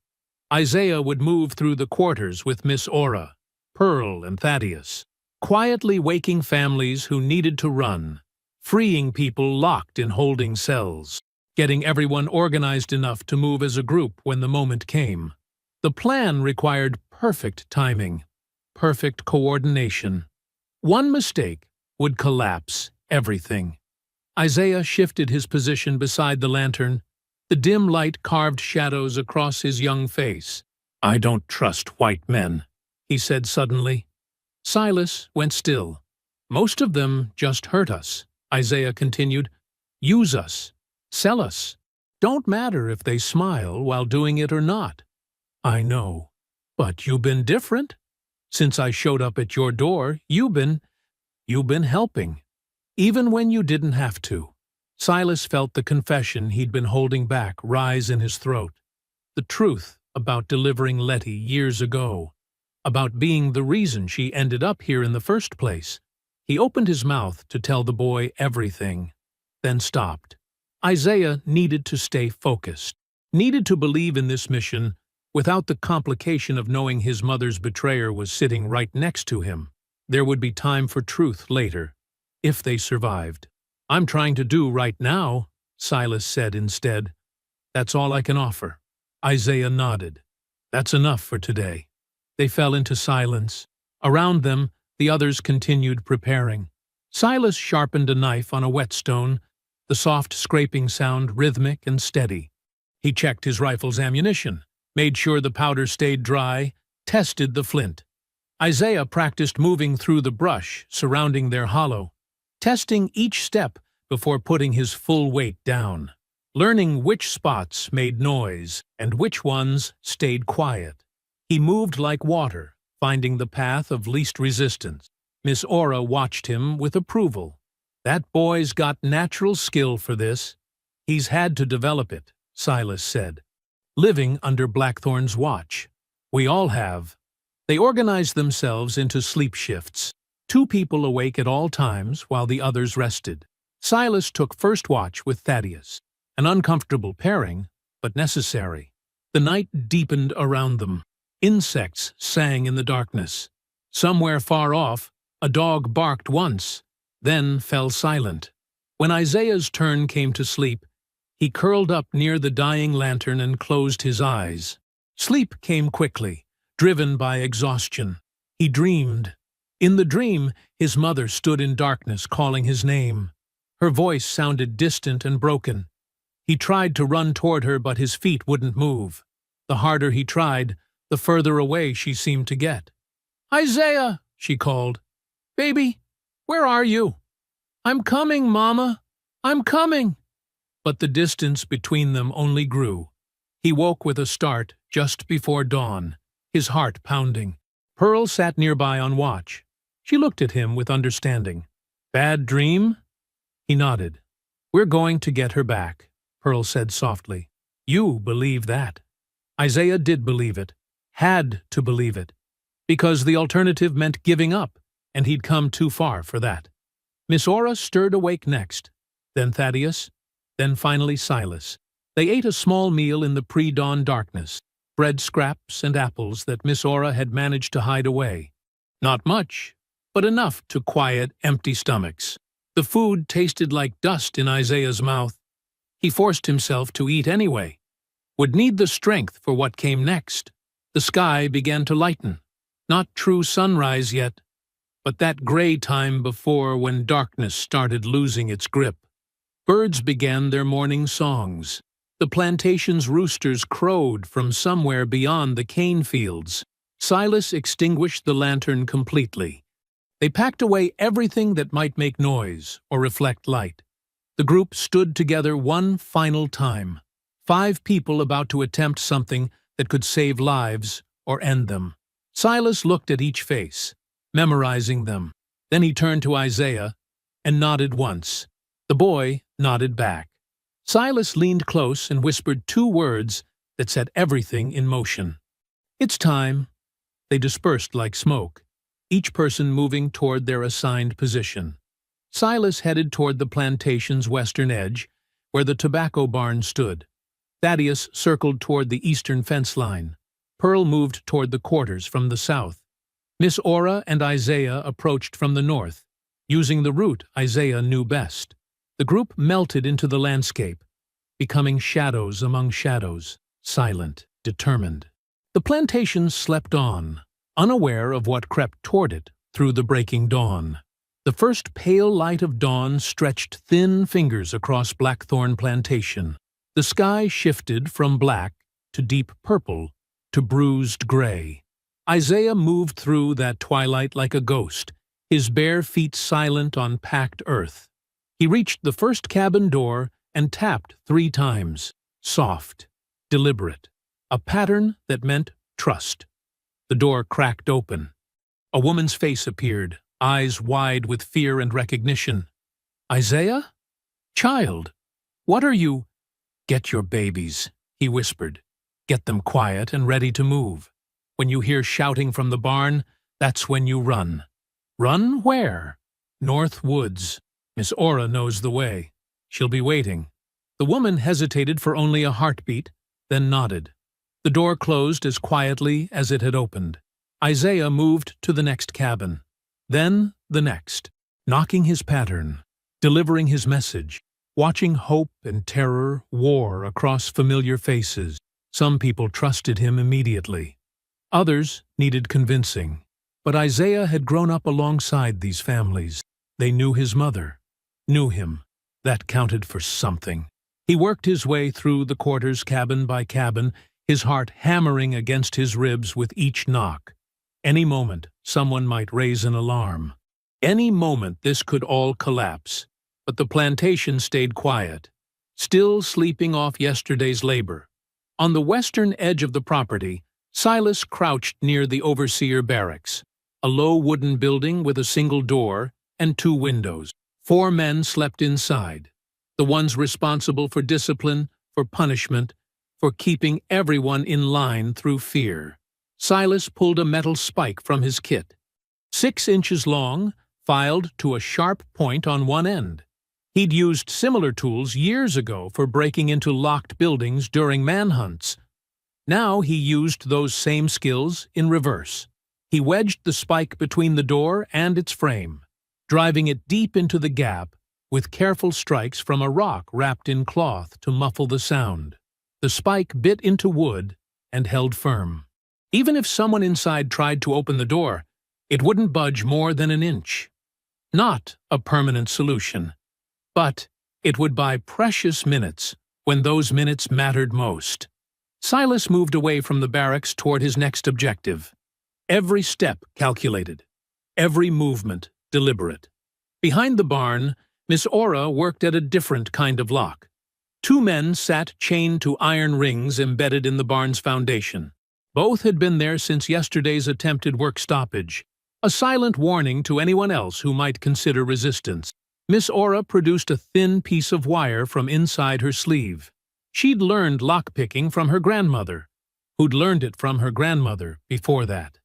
Isaiah would move through the quarters with Miss Aura, Pearl, and Thaddeus, quietly waking families who needed to run, freeing people locked in holding cells, getting everyone organized enough to move as a group when the moment came. The plan required perfect timing, perfect coordination. One mistake would collapse everything. Isaiah shifted his position beside the lantern. The dim light carved shadows across his young face. I don't trust white men, he said suddenly. Silas went still. Most of them just hurt us, Isaiah continued. Use us. Sell us. Don't matter if they smile while doing it or not. I know. But you've been different. Since I showed up at your door, you've been helping. Even when you didn't have to. Silas felt the confession he'd been holding back rise in his throat. The truth about delivering Letty years ago. About being the reason she ended up here in the first place. He opened his mouth to tell the boy everything, then stopped. Isaiah needed to stay focused, needed to believe in this mission without the complication of knowing his mother's betrayer was sitting right next to him. There would be time for truth later, if they survived. I'm trying to do right now, Silas said instead. That's all I can offer. Isaiah nodded. That's enough for today. They fell into silence. Around them, the others continued preparing. Silas sharpened a knife on a whetstone, the soft scraping sound rhythmic and steady. He checked his rifle's ammunition, made sure the powder stayed dry, tested the flint. Isaiah practiced moving through the brush surrounding their hollow, testing each step before putting his full weight down, learning which spots made noise and which ones stayed quiet. He moved like water, finding the path of least resistance. Miss Aura watched him with approval. That boy's got natural skill for this. He's had to develop it, Silas said. Living under Blackthorn's watch. We all have. They organized themselves into sleep shifts, 2 people awake at all times while the others rested. Silas took first watch with Thaddeus, an uncomfortable pairing, but necessary. The night deepened around them. Insects sang in the darkness. Somewhere far off, a dog barked once, then fell silent. When Isaiah's turn came to sleep, he curled up near the dying lantern and closed his eyes. Sleep came quickly, driven by exhaustion. He dreamed. In the dream, his mother stood in darkness calling his name. Her voice sounded distant and broken. He tried to run toward her, but his feet wouldn't move. The harder he tried, the further away she seemed to get. Isaiah, she called. Baby, where are you? I'm coming, Mama. I'm coming. But the distance between them only grew. He woke with a start just before dawn, his heart pounding. Pearl sat nearby on watch. She looked at him with understanding. "Bad dream?" He nodded. "We're going to get her back," Pearl said softly. "You believe that." Isaiah did believe it, had to believe it, because the alternative meant giving up, and he'd come too far for that. Miss Ora stirred awake next, then Thaddeus, then finally Silas. They ate a small meal in the pre-dawn darkness, bread scraps and apples that Miss Ora had managed to hide away. Not much, but enough to quiet empty stomachs. The food tasted like dust in Isaiah's mouth. He forced himself to eat anyway. Would need the strength for what came next. The sky began to lighten. Not true sunrise yet, but that gray time before when darkness started losing its grip. Birds began their morning songs. The plantation's roosters crowed from somewhere beyond the cane fields. Silas extinguished the lantern completely. They packed away everything that might make noise or reflect light. The group stood together one final time. 5 people about to attempt something that could save lives or end them. Silas looked at each face, memorizing them. Then he turned to Isaiah and nodded once. The boy nodded back. Silas leaned close and whispered 2 words that set everything in motion. "It's time." They dispersed like smoke, each person moving toward their assigned position. Silas headed toward the plantation's western edge, where the tobacco barn stood. Thaddeus circled toward the eastern fence line. Pearl moved toward the quarters from the south. Miss Ora and Isaiah approached from the north, using the route Isaiah knew best. The group melted into the landscape, becoming shadows among shadows, silent, determined. The plantation slept on, unaware of what crept toward it through the breaking dawn. The first pale light of dawn stretched thin fingers across Blackthorn Plantation. The sky shifted from black to deep purple to bruised gray. Isaiah moved through that twilight like a ghost, his bare feet silent on packed earth. He reached the first cabin door and tapped 3 times, soft, deliberate, a pattern that meant trust. The door cracked open. A woman's face appeared, eyes wide with fear and recognition. "Isaiah? Child, what are you—" "Get your babies," he whispered. "Get them quiet and ready to move. When you hear shouting from the barn, that's when you run." "Run where?" "North Woods. Miss Ora knows the way. She'll be waiting." The woman hesitated for only a heartbeat, then nodded. The door closed as quietly as it had opened. Isaiah moved to the next cabin, then the next, knocking his pattern, delivering his message, watching hope and terror war across familiar faces. Some people trusted him immediately. Others needed convincing. But Isaiah had grown up alongside these families. They knew his mother, knew him. That counted for something. He worked his way through the quarters cabin by cabin, his heart hammering against his ribs with each knock. Any moment, someone might raise an alarm. Any moment, this could all collapse. But the plantation stayed quiet, still sleeping off yesterday's labor. On the western edge of the property, Silas crouched near the overseer barracks, a low wooden building with a single door and 2 windows. 4 men slept inside, the ones responsible for discipline, for punishment, for keeping everyone in line through fear. Silas pulled a metal spike from his kit, 6 inches long, filed to a sharp point on one end. He'd used similar tools years ago for breaking into locked buildings during manhunts. Now he used those same skills in reverse. He wedged the spike between the door and its frame, driving it deep into the gap with careful strikes from a rock wrapped in cloth to muffle the sound. The spike bit into wood and held firm. Even if someone inside tried to open the door, it wouldn't budge more than an inch. Not a permanent solution, but it would buy precious minutes when those minutes mattered most. Silas moved away from the barracks toward his next objective. Every step calculated, every movement deliberate. Behind the barn, Miss Ora worked at a different kind of lock. Two men sat chained to iron rings embedded in the barn's foundation. Both had been there since yesterday's attempted work stoppage, a silent warning to anyone else who might consider resistance. Miss Aura produced a thin piece of wire from inside her sleeve. She'd learned lockpicking from her grandmother, who'd learned it from her grandmother before that.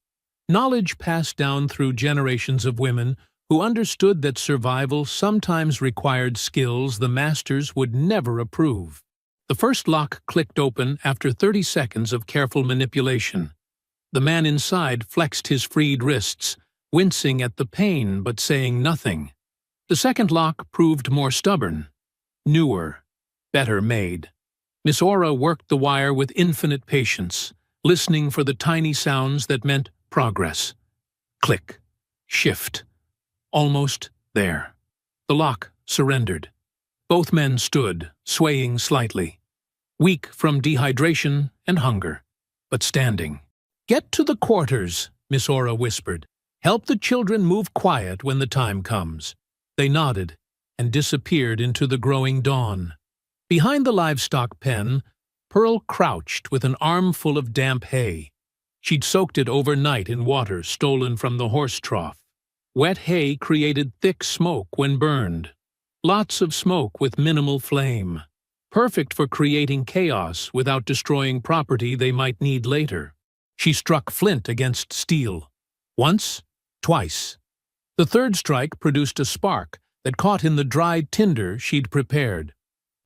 Knowledge passed down through generations of women who understood that survival sometimes required skills the masters would never approve. The first lock clicked open after 30 seconds of careful manipulation. The man inside flexed his freed wrists, wincing at the pain but saying nothing. The second lock proved more stubborn, newer, better made. Miss Aura worked the wire with infinite patience, listening for the tiny sounds that meant progress. Click, shift. Almost there. The lock surrendered. Both men stood, swaying slightly, weak from dehydration and hunger, but standing. "Get to the quarters," Miss Aura whispered. "Help the children move quiet when the time comes." They nodded and disappeared into the growing dawn. Behind the livestock pen, Pearl crouched with an armful of damp hay. She'd soaked it overnight in water stolen from the horse trough. Wet hay created thick smoke when burned. Lots of smoke with minimal flame. Perfect for creating chaos without destroying property they might need later. She struck flint against steel. Once, twice. The third strike produced a spark that caught in the dried tinder she'd prepared.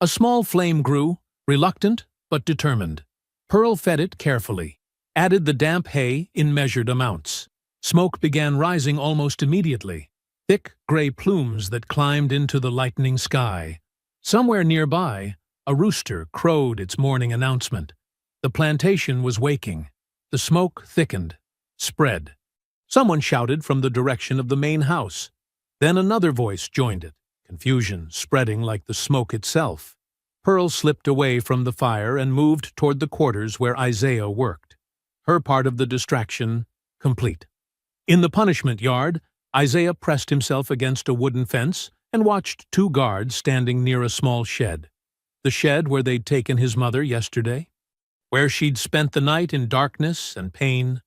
A small flame grew, reluctant but determined. Pearl fed it carefully, added the damp hay in measured amounts. Smoke began rising almost immediately, thick gray plumes that climbed into the lightening sky. Somewhere nearby, a rooster crowed its morning announcement. The plantation was waking. The smoke thickened, spread. Someone shouted from the direction of the main house. Then another voice joined it, confusion spreading like the smoke itself. Pearl slipped away from the fire and moved toward the quarters where Isaiah worked. Her part of the distraction complete. In the punishment yard, Isaiah pressed himself against a wooden fence and watched two guards standing near a small shed. The shed where they'd taken his mother yesterday, where she'd spent the night in darkness and pain.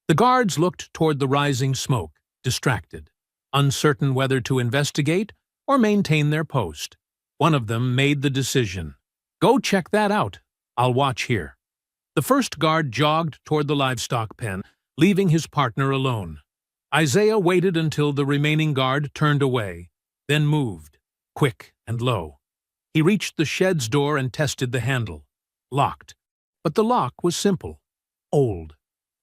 The guards looked toward the rising smoke, distracted, uncertain whether to investigate or maintain their post. One of them made the decision. "Go check that out. I'll watch here." The first guard jogged toward the livestock pen, leaving his partner alone. Isaiah waited until the remaining guard turned away, then moved, quick and low. He reached the shed's door and tested the handle. Locked. But the lock was simple. Old.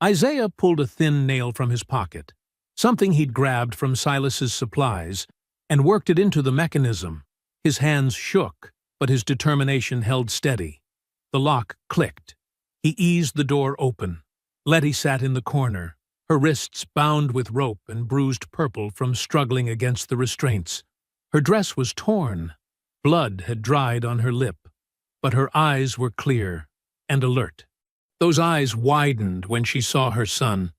Isaiah pulled a thin nail from his pocket, something he'd grabbed from Silas's supplies, and worked it into the mechanism. His hands shook, but his determination held steady. The lock clicked. He eased the door open. Letty sat in the corner, her wrists bound with rope and bruised purple from struggling against the restraints. Her dress was torn. Blood had dried on her lip, but her eyes were clear and alert. Those eyes widened when she saw her son.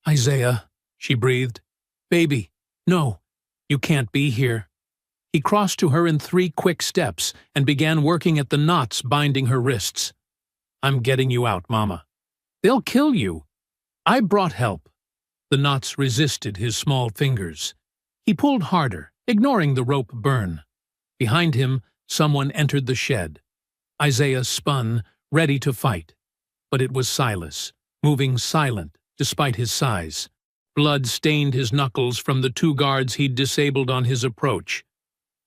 "Isaiah," she breathed. "Baby, no, you can't be here." He crossed to her in 3 quick steps and began working at the knots binding her wrists. "I'm getting you out, Momma. They'll kill you. I brought help." The knots resisted his small fingers. He pulled harder, ignoring the rope burn. Behind him, someone entered the shed. Isaiah spun, ready to fight. But it was Silas, moving silent despite his size. Blood stained his knuckles from the 2 guards he'd disabled on his approach.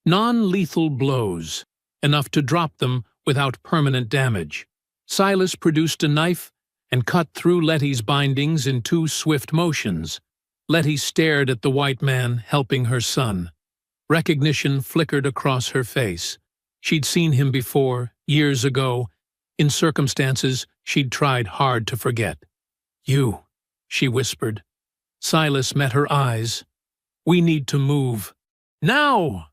Non-lethal blows, enough to drop them without permanent damage. Silas produced a knife and cut through Letty's bindings in 2 swift motions. Letty stared at the white man helping her son. Recognition flickered across her face. She'd seen him before, years ago, in circumstances she'd tried hard to forget. "You," she whispered. Silas met her eyes. "We need to move. Now!"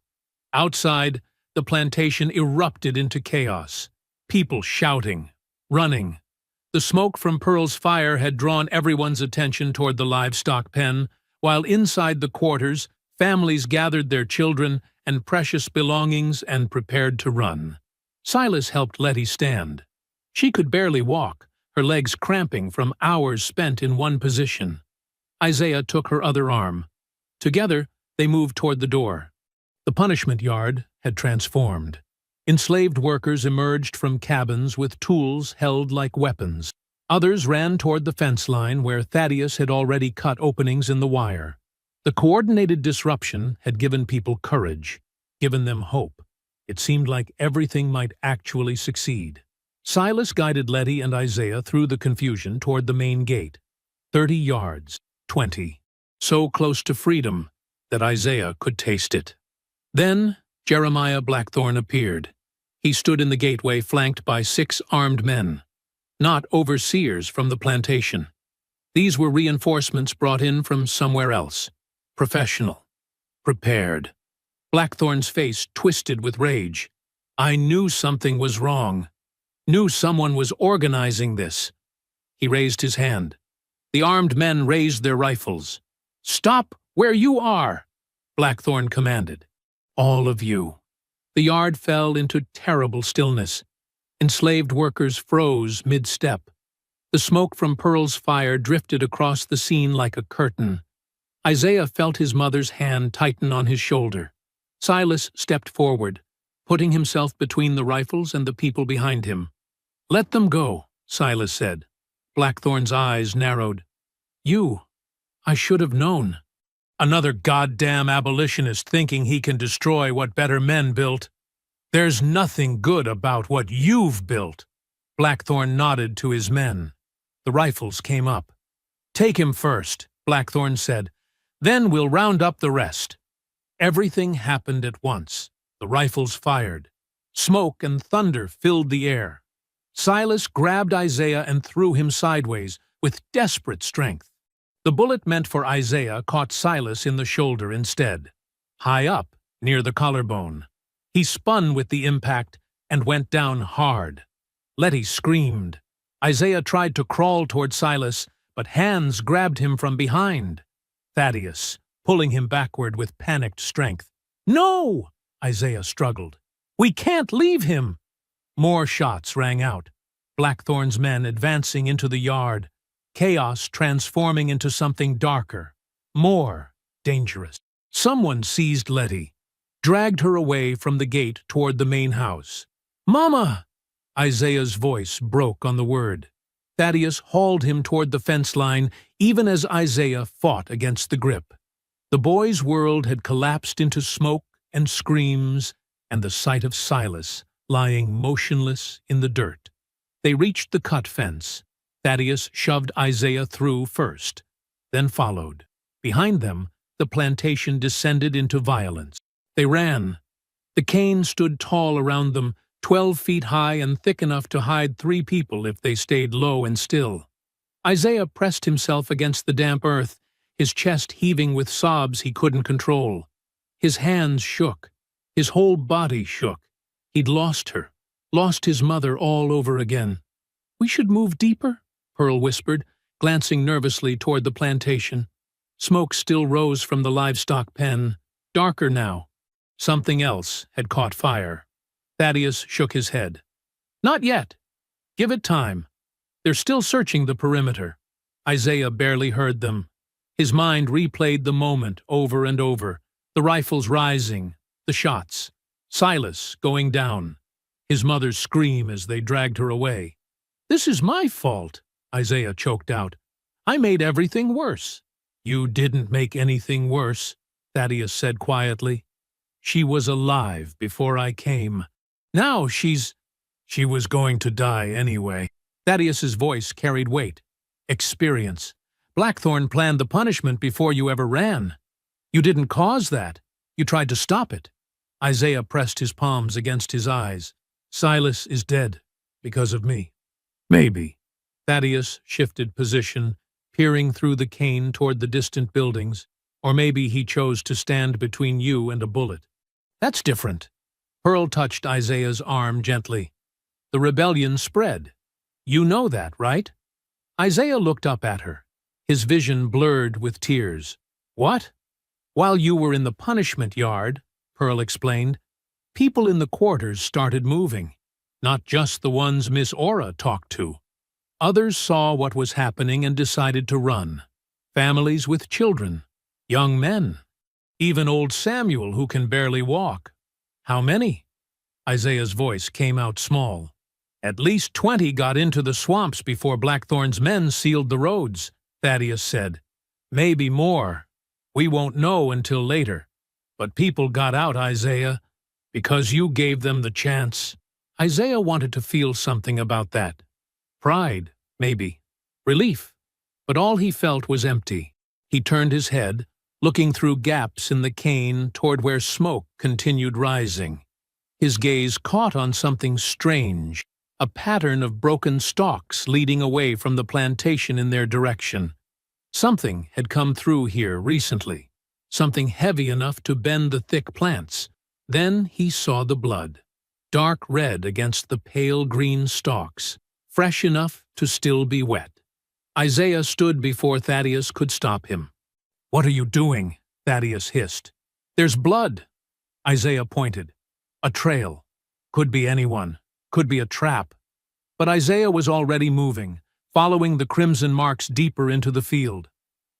Outside, the plantation erupted into chaos. People shouting, running. The smoke from Pearl's fire had drawn everyone's attention toward the livestock pen, while inside the quarters, families gathered their children and precious belongings and prepared to run. Silas helped Letty stand. She could barely walk, her legs cramping from hours spent in one position. Isaiah took her other arm. Together, they moved toward the door. The punishment yard had transformed. Enslaved workers emerged from cabins with tools held like weapons. Others ran toward the fence line where Thaddeus had already cut openings in the wire. The coordinated disruption had given people courage, given them hope. It seemed like everything might actually succeed. Silas guided Letty and Isaiah through the confusion toward the main gate. 30 yards, 20. So close to freedom that Isaiah could taste it. Then Jeremiah Blackthorne appeared. He stood in the gateway flanked by 6 armed men. Not overseers from the plantation. These were reinforcements brought in from somewhere else. Professional. Prepared. Blackthorne's face twisted with rage. I knew something was wrong. Knew someone was organizing this. He raised his hand. The armed men raised their rifles. Stop where you are, Blackthorne commanded. All of you. The yard fell into terrible stillness. Enslaved workers froze mid-step. The smoke from Pearl's fire drifted across the scene like a curtain. Isaiah felt his mother's hand tighten on his shoulder. Silas stepped forward, putting himself between the rifles and the people behind him. Let them go, Silas said. Blackthorne's eyes narrowed. I should have known. Another goddamn abolitionist thinking he can destroy what better men built. There's nothing good about what you've built. Blackthorne nodded to his men. The rifles came up. Take him first, Blackthorne said. Then we'll round up the rest. Everything happened at once. The rifles fired. Smoke and thunder filled the air. Silas grabbed Isaiah and threw him sideways with desperate strength. The bullet meant for Isaiah caught Silas in the shoulder instead, high up near the collarbone. He spun with the impact and went down hard. Letty screamed. Isaiah tried to crawl toward Silas, but hands grabbed him from behind. Thaddeus, pulling him backward with panicked strength. No! Isaiah struggled. We can't leave him! More shots rang out. Blackthorne's men advancing into the yard. Chaos transforming into something darker, more dangerous. Someone seized Letty, dragged her away from the gate toward the main house. Momma! Isaiah's voice broke on the word. Thaddeus hauled him toward the fence line, even as Isaiah fought against the grip. The boy's world had collapsed into smoke and screams and the sight of Silas lying motionless in the dirt. They reached the cut fence. Thaddeus shoved Isaiah through first, then followed. Behind them, the plantation descended into violence. They ran. The cane stood tall around them, 12 feet high and thick enough to hide 3 people if they stayed low and still. Isaiah pressed himself against the damp earth, his chest heaving with sobs he couldn't control. His hands shook. His whole body shook. He'd lost her, lost his mother all over again. We should move deeper, Pearl whispered, glancing nervously toward the plantation. Smoke still rose from the livestock pen, darker now. Something else had caught fire. Thaddeus shook his head. Not yet. Give it time. They're still searching the perimeter. Isaiah barely heard them. His mind replayed the moment over and over. The rifles rising, the shots. Silas going down. His mother's scream as they dragged her away. This is my fault, Isaiah choked out. I made everything worse. You didn't make anything worse, Thaddeus said quietly. She was alive before I came. Now she was going to die anyway. Thaddeus's voice carried weight. Experience. Blackthorne planned the punishment before you ever ran. You didn't cause that. You tried to stop it. Isaiah pressed his palms against his eyes. Silas is dead because of me. Maybe. Thaddeus shifted position, peering through the cane toward the distant buildings. Or maybe he chose to stand between you and a bullet. That's different. Pearl touched Isaiah's arm gently. The rebellion spread. You know that, right? Isaiah looked up at her, his vision blurred with tears. What? While you were in the punishment yard, Pearl explained, people in the quarters started moving. not just the ones Miss Aura talked to. Others saw what was happening and decided to run. Families with children, young men, even old Samuel who can barely walk. How many? Isaiah's voice came out small. At least 20 got into the swamps before Blackthorn's men sealed the roads, Thaddeus said. Maybe more. We won't know until later. But people got out, Isaiah, because you gave them the chance. Isaiah wanted to feel something about that. Pride, maybe. Relief. But all he felt was empty. He turned his head, looking through gaps in the cane toward where smoke continued rising. His gaze caught on something strange, a pattern of broken stalks leading away from the plantation in their direction. Something had come through here recently, something heavy enough to bend the thick plants. Then he saw the blood, dark red against the pale green stalks, fresh enough to still be wet. Isaiah stood before Thaddeus could stop him. "What are you doing?" Thaddeus hissed. "There's blood." Isaiah pointed. A trail. Could be anyone. Could be a trap. But Isaiah was already moving, following the crimson marks deeper into the field.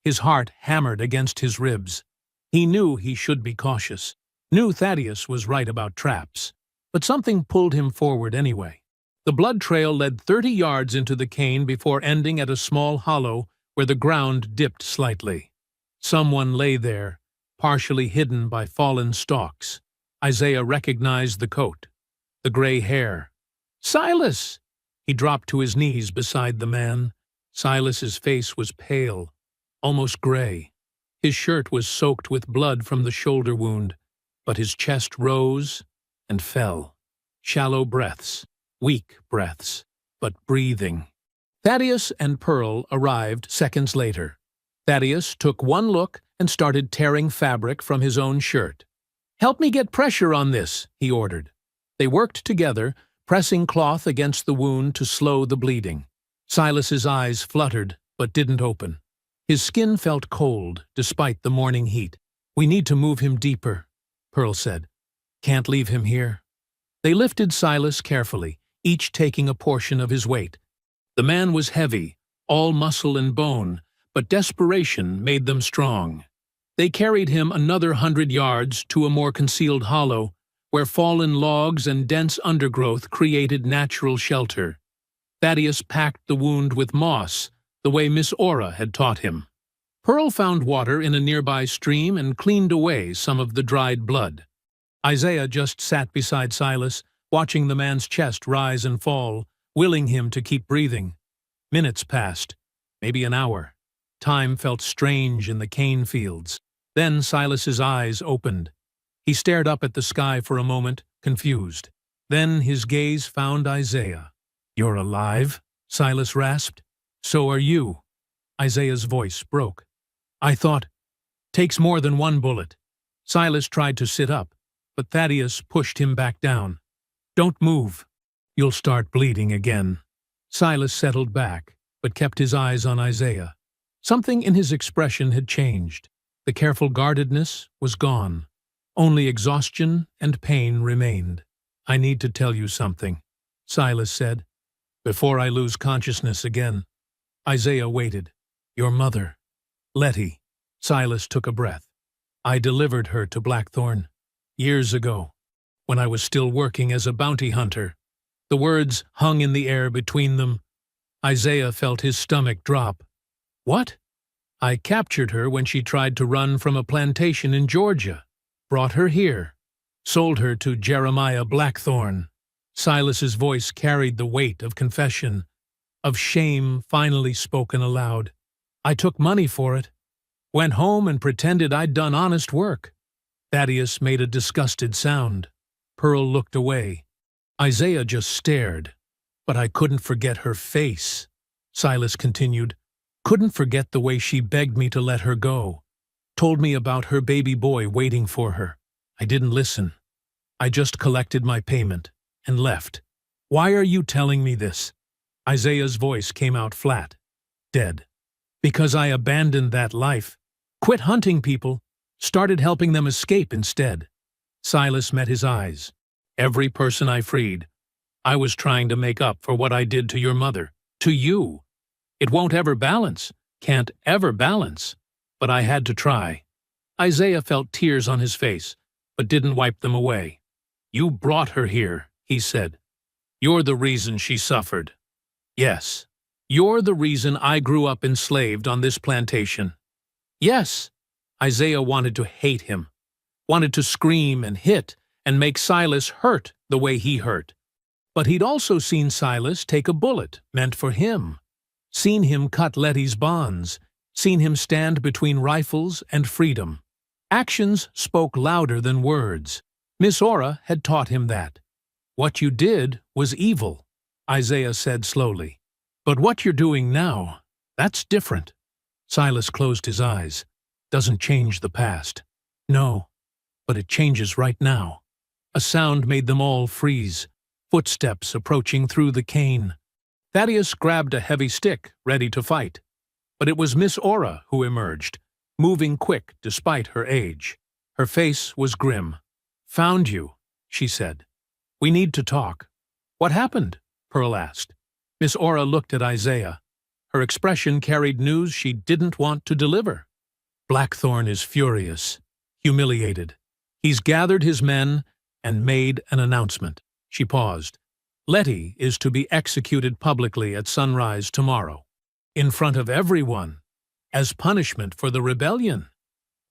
His heart hammered against his ribs. He knew he should be cautious, knew Thaddeus was right about traps, but something pulled him forward anyway. The blood trail led 30 yards into the cane before ending at a small hollow where the ground dipped slightly. Someone lay there, partially hidden by fallen stalks. Isaiah recognized the coat, the gray hair. "Silas!" He dropped to his knees beside the man. Silas's face was pale, almost gray. His shirt was soaked with blood from the shoulder wound, but his chest rose and fell. Shallow breaths, weak breaths, but breathing. Thaddeus and Pearl arrived seconds later. Thaddeus took one look and started tearing fabric from his own shirt. "Help me get pressure on this," he ordered. They worked together, pressing cloth against the wound to slow the bleeding. Silas's eyes fluttered, but didn't open. His skin felt cold, despite the morning heat. "We need to move him deeper," Pearl said. "Can't leave him here." They lifted Silas carefully, each taking a portion of his weight. The man was heavy, all muscle and bone, but desperation made them strong. They carried him another 100 yards to a more concealed hollow, where fallen logs and dense undergrowth created natural shelter. Thaddeus packed the wound with moss, the way Miss Aura had taught him. Pearl found water in a nearby stream and cleaned away some of the dried blood. Isaiah just sat beside Silas, watching the man's chest rise and fall, willing him to keep breathing. Minutes passed, maybe an hour. Time felt strange in the cane fields. Then Silas's eyes opened. He stared up at the sky for a moment, confused. Then his gaze found Isaiah. "You're alive?" Silas rasped. "So are you." Isaiah's voice broke. "I thought, takes more than one bullet." Silas tried to sit up, but Thaddeus pushed him back down. "Don't move. You'll start bleeding again." Silas settled back, but kept his eyes on Isaiah. Something in his expression had changed. The careful guardedness was gone. Only exhaustion and pain remained. "I need to tell you something," Silas said, "before I lose consciousness again." Isaiah waited. "Your mother, Letty." Silas took a breath. "I delivered her to Blackthorn years ago, when I was still working as a bounty hunter." The words hung in the air between them. Isaiah felt his stomach drop. "What?" "I captured her when she tried to run from a plantation in Georgia. Brought her here. Sold her to Jeremiah Blackthorn." Silas's voice carried the weight of confession, of shame finally spoken aloud. "I took money for it. Went home and pretended I'd done honest work." Thaddeus made a disgusted sound. Pearl looked away. Isaiah just stared. "But I couldn't forget her face," Silas continued. "Couldn't forget the way she begged me to let her go. Told me about her baby boy waiting for her. I didn't listen. I just collected my payment and left." "Why are you telling me this?" Isaiah's voice came out flat. "Dead. Because I abandoned that life. Quit hunting people. Started helping them escape instead." Silas met his eyes. "Every person I freed. I was trying to make up for what I did to your mother. To you. It won't ever balance. Can't ever balance. But I had to try. Isaiah felt tears on his face, but didn't wipe them away. You brought her here, he said. You're the reason she suffered. Yes. You're the reason I grew up enslaved on this plantation. Yes. Isaiah wanted to hate him, wanted to scream and hit and make Silas hurt the way he hurt. But he'd also seen Silas take a bullet meant for him, seen him cut Letty's bonds, seen him stand between rifles and freedom. Actions spoke louder than words. Miss Ora had taught him that. What you did was evil, Isaiah said slowly. But what you're doing now, that's different. Silas closed his eyes. Doesn't change the past. No, but it changes right now. A sound made them all freeze. Footsteps approaching through the cane. Thaddeus grabbed a heavy stick, ready to fight. But it was Miss Ora who emerged, moving quick despite her age. Her face was grim. Found you, she said. We need to talk. What happened? Pearl asked. Miss Ora looked at Isaiah. Her expression carried news she didn't want to deliver. Blackthorn is furious, humiliated. He's gathered his men and made an announcement. She paused. Letty is to be executed publicly at sunrise tomorrow, in front of everyone, as punishment for the rebellion.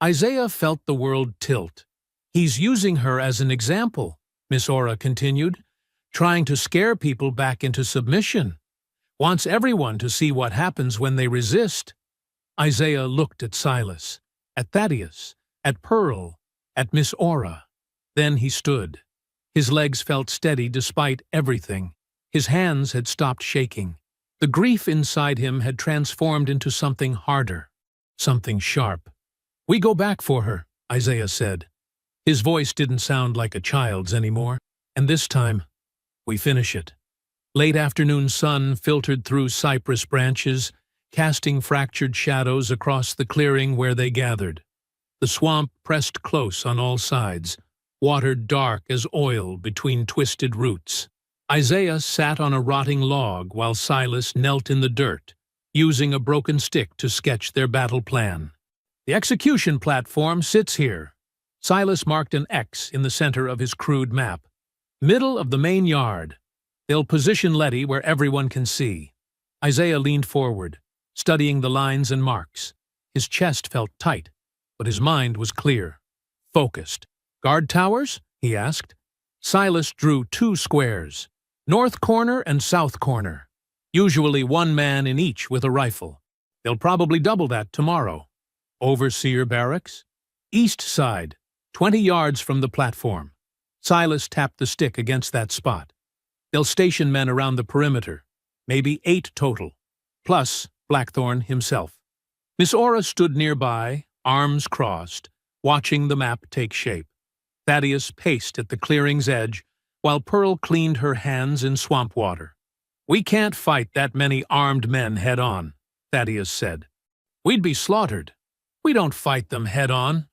Isaiah felt the world tilt. He's using her as an example, Miss Ora continued, trying to scare people back into submission. Wants everyone to see what happens when they resist. Isaiah looked at Silas, at Thaddeus, at Pearl, at Miss Ora. Then he stood. His legs felt steady despite everything. His hands had stopped shaking. The grief inside him had transformed into something harder, something sharp. We go back for her, Isaiah said. His voice didn't sound like a child's anymore, and this time, we finish it. Late afternoon sun filtered through cypress branches, casting fractured shadows across the clearing where they gathered. The swamp pressed close on all sides, water dark as oil between twisted roots. Isaiah sat on a rotting log while Silas knelt in the dirt, using a broken stick to sketch their battle plan. The execution platform sits here. Silas marked an X in the center of his crude map. Middle of the main yard. They'll position Letty where everyone can see. Isaiah leaned forward, studying the lines and marks. His chest felt tight, but his mind was clear, focused. Guard towers? He asked. Silas drew 2 squares, north corner and south corner, usually 1 man in each with a rifle. They'll probably double that tomorrow. Overseer barracks? East side, 20 yards from the platform. Silas tapped the stick against that spot. They'll station men around the perimeter, maybe 8 total, plus Blackthorn himself. Miss Ora stood nearby, arms crossed, watching the map take shape. Thaddeus paced at the clearing's edge, while Pearl cleaned her hands in swamp water. We can't fight that many armed men head-on, Thaddeus said. We'd be slaughtered. We don't fight them head-on.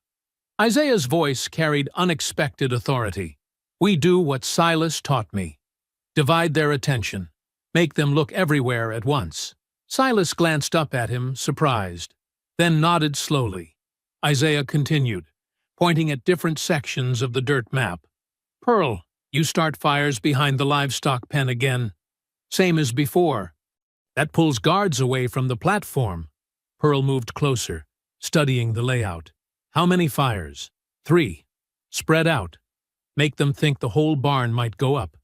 Isaiah's voice carried unexpected authority. We do what Silas taught me. Divide their attention. Make them look everywhere at once. Silas glanced up at him, surprised, then nodded slowly. Isaiah continued, pointing at different sections of the dirt map. Pearl, you start fires behind the livestock pen again. Same as before. That pulls guards away from the platform. Pearl moved closer, studying the layout. How many fires? 3. Spread out. Make them think the whole barn might go up.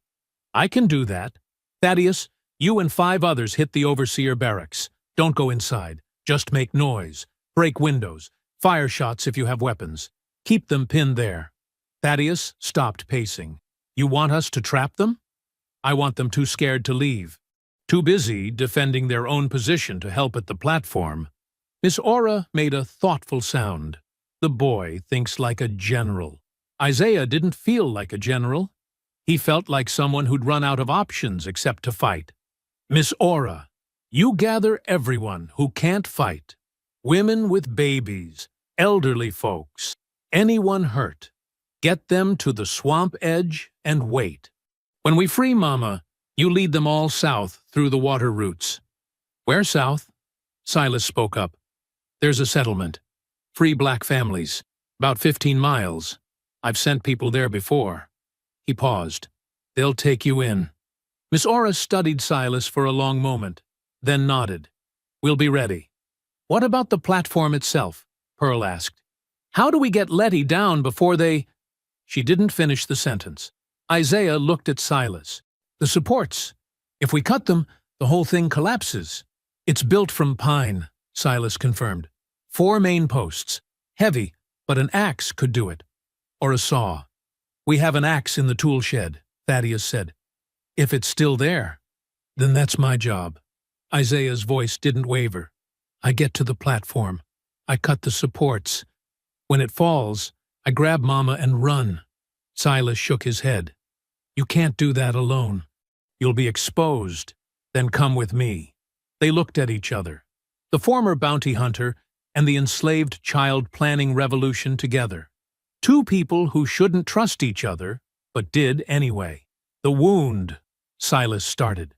I can do that. Thaddeus, you and 5 others hit the overseer barracks. Don't go inside. Just make noise. Break windows. Fire shots if you have weapons. Keep them pinned there. Thaddeus stopped pacing. You want us to trap them? I want them too scared to leave. Too busy defending their own position to help at the platform. Miss Ora made a thoughtful sound. The boy thinks like a general. Isaiah didn't feel like a general. He felt like someone who'd run out of options except to fight. Miss Ora, you gather everyone who can't fight. Women with babies, elderly folks, anyone hurt. Get them to the swamp edge and wait. When we free Momma, you lead them all south through the water routes. Where south? Silas spoke up. There's a settlement. Free black families. About 15 miles. I've sent people there before. He paused. They'll take you in. Miss Aura studied Silas for a long moment, then nodded. We'll be ready. What about the platform itself? Pearl asked. How do we get Letty down before they… She didn't finish the sentence. Isaiah looked at Silas. The supports. If we cut them, the whole thing collapses. It's built from pine, Silas confirmed. 4 main posts. Heavy, but an axe could do it. Or a saw. We have an axe in the tool shed, Thaddeus said. If it's still there, then that's my job. Isaiah's voice didn't waver. I get to the platform. I cut the supports. When it falls, I grab Momma and run. Silas shook his head. You can't do that alone. You'll be exposed. Then come with me. They looked at each other. The former bounty hunter and the enslaved child planning revolution together. 2 people who shouldn't trust each other, but did anyway. The wound, Silas started.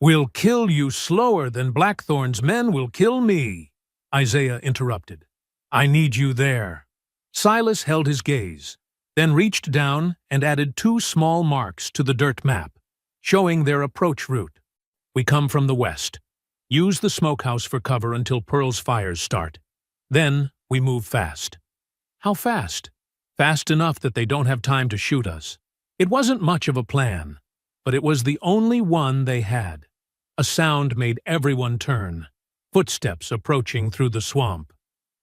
We'll kill you slower than Blackthorn's men will kill me, Isaiah interrupted. I need you there. Silas held his gaze, then reached down and added 2 small marks to the dirt map, showing their approach route. We come from the west. Use the smokehouse for cover until Pearl's fires start. Then we move fast. How fast? Fast enough that they don't have time to shoot us. It wasn't much of a plan, but it was the only one they had. A sound made everyone turn. Footsteps approaching through the swamp.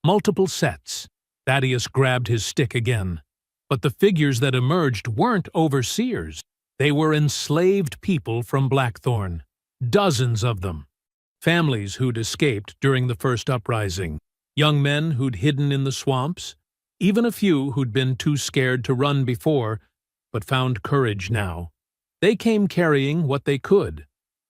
Multiple sets. Thaddeus grabbed his stick again. But the figures that emerged weren't overseers. They were enslaved people from Blackthorn. Dozens of them. Families who'd escaped during the first uprising. Young men who'd hidden in the swamps. Even a few who'd been too scared to run before, but found courage now. They came carrying what they could.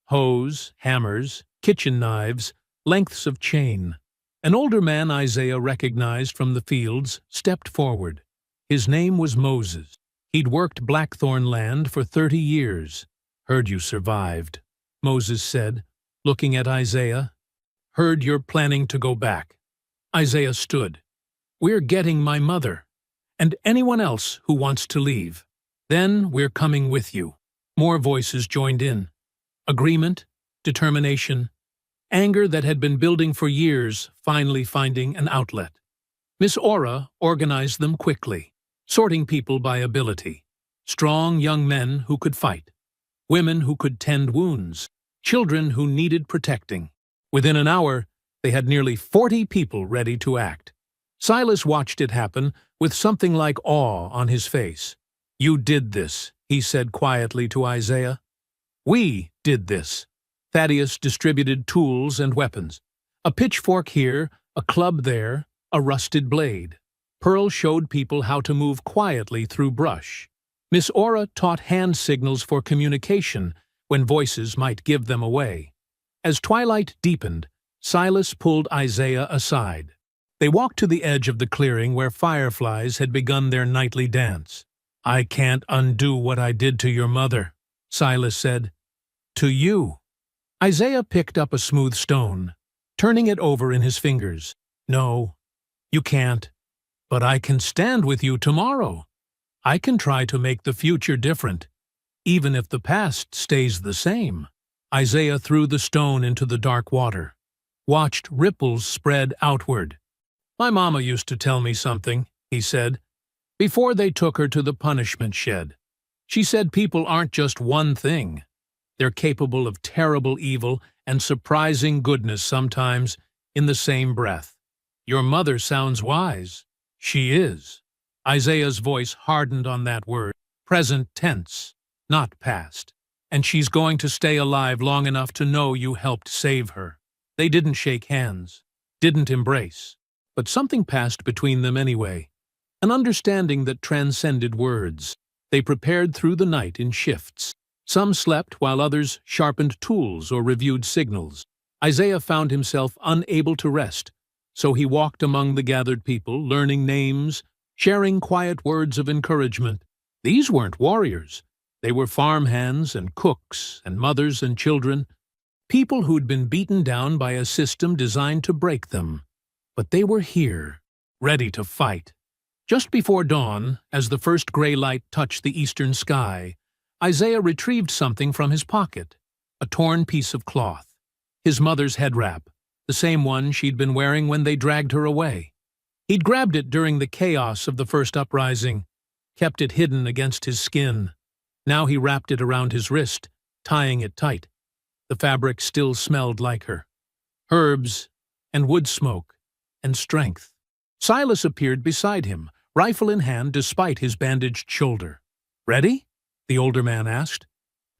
Hoes, hammers, kitchen knives, lengths of chain. An older man Isaiah recognized from the fields stepped forward. His name was Moses. He'd worked Blackthorn land for 30 years. Heard you survived, Moses said, looking at Isaiah. Heard you're planning to go back. Isaiah stood. We're getting my mother, and anyone else who wants to leave. Then we're coming with you. More voices joined in. Agreement, determination, anger that had been building for years finally finding an outlet. Miss Aura organized them quickly, sorting people by ability. Strong young men who could fight, women who could tend wounds, children who needed protecting. Within an hour, they had nearly 40 people ready to act. Silas watched it happen with something like awe on his face. You did this, he said quietly to Isaiah. We did this. Thaddeus distributed tools and weapons. A pitchfork here, a club there, a rusted blade. Pearl showed people how to move quietly through brush. Miss Aura taught hand signals for communication when voices might give them away. As twilight deepened, Silas pulled Isaiah aside. They walked to the edge of the clearing where fireflies had begun their nightly dance. I can't undo what I did to your mother, Silas said. To you. Isaiah picked up a smooth stone, turning it over in his fingers. No, you can't. But I can stand with you tomorrow. I can try to make the future different, even if the past stays the same. Isaiah threw the stone into the dark water, watched ripples spread outward. My mama used to tell me something, he said, before they took her to the punishment shed. She said people aren't just one thing. They're capable of terrible evil and surprising goodness sometimes in the same breath. Your mother sounds wise. She is. Isaiah's voice hardened on that word. Present tense, not past. And she's going to stay alive long enough to know you helped save her. They didn't shake hands, didn't embrace. But something passed between them anyway. An understanding that transcended words. They prepared through the night in shifts. Some slept while others sharpened tools or reviewed signals. Isaiah found himself unable to rest, so he walked among the gathered people, learning names, sharing quiet words of encouragement. These weren't warriors. They were farmhands and cooks and mothers and children, people who'd been beaten down by a system designed to break them. But they were here, ready to fight. Just before dawn, as the first gray light touched the eastern sky, Isaiah retrieved something from his pocket, a torn piece of cloth. His mother's head wrap, the same one she'd been wearing when they dragged her away. He'd grabbed it during the chaos of the first uprising, kept it hidden against his skin. Now he wrapped it around his wrist, tying it tight. The fabric still smelled like her. Herbs and wood smoke and strength. Silas appeared beside him, rifle in hand despite his bandaged shoulder. "Ready?" the older man asked.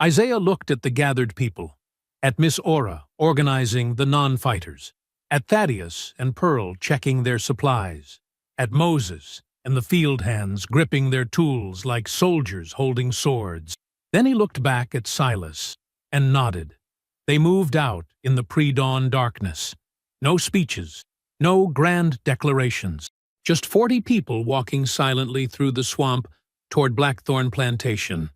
Isaiah looked at the gathered people, at Miss Ora organizing the non-fighters, at Thaddeus and Pearl checking their supplies, at Moses and the field hands gripping their tools like soldiers holding swords. Then he looked back at Silas and nodded. They moved out in the pre-dawn darkness. No speeches, no grand declarations. Just 40 people walking silently through the swamp toward Blackthorn Plantation.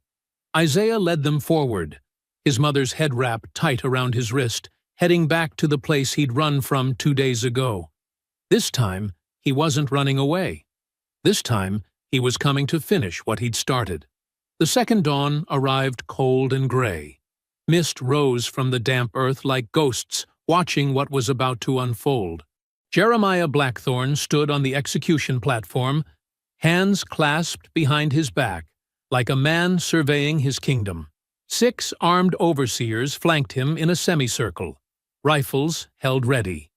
Isaiah led them forward, his mother's head wrap tight around his wrist, heading back to the place he'd run from 2 days ago. This time, he wasn't running away. This time, he was coming to finish what he'd started. The second dawn arrived cold and gray. Mist rose from the damp earth like ghosts watching what was about to unfold. Jeremiah Blackthorn stood on the execution platform, hands clasped behind his back, like a man surveying his kingdom. 6 armed overseers flanked him in a semicircle, rifles held ready.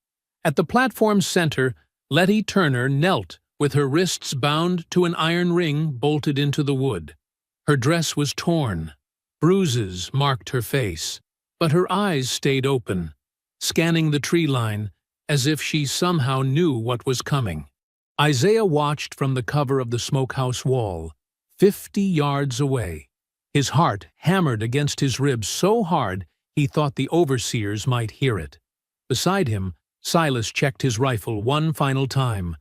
At the platform's center, Letty Turner knelt with her wrists bound to an iron ring bolted into the wood. Her dress was torn. Bruises marked her face, but her eyes stayed open, scanning the tree line as if she somehow knew what was coming. Isaiah watched from the cover of the smokehouse wall, 50 yards away. His heart hammered against his ribs so hard he thought the overseers might hear it. Beside him, Silas checked his rifle one final time,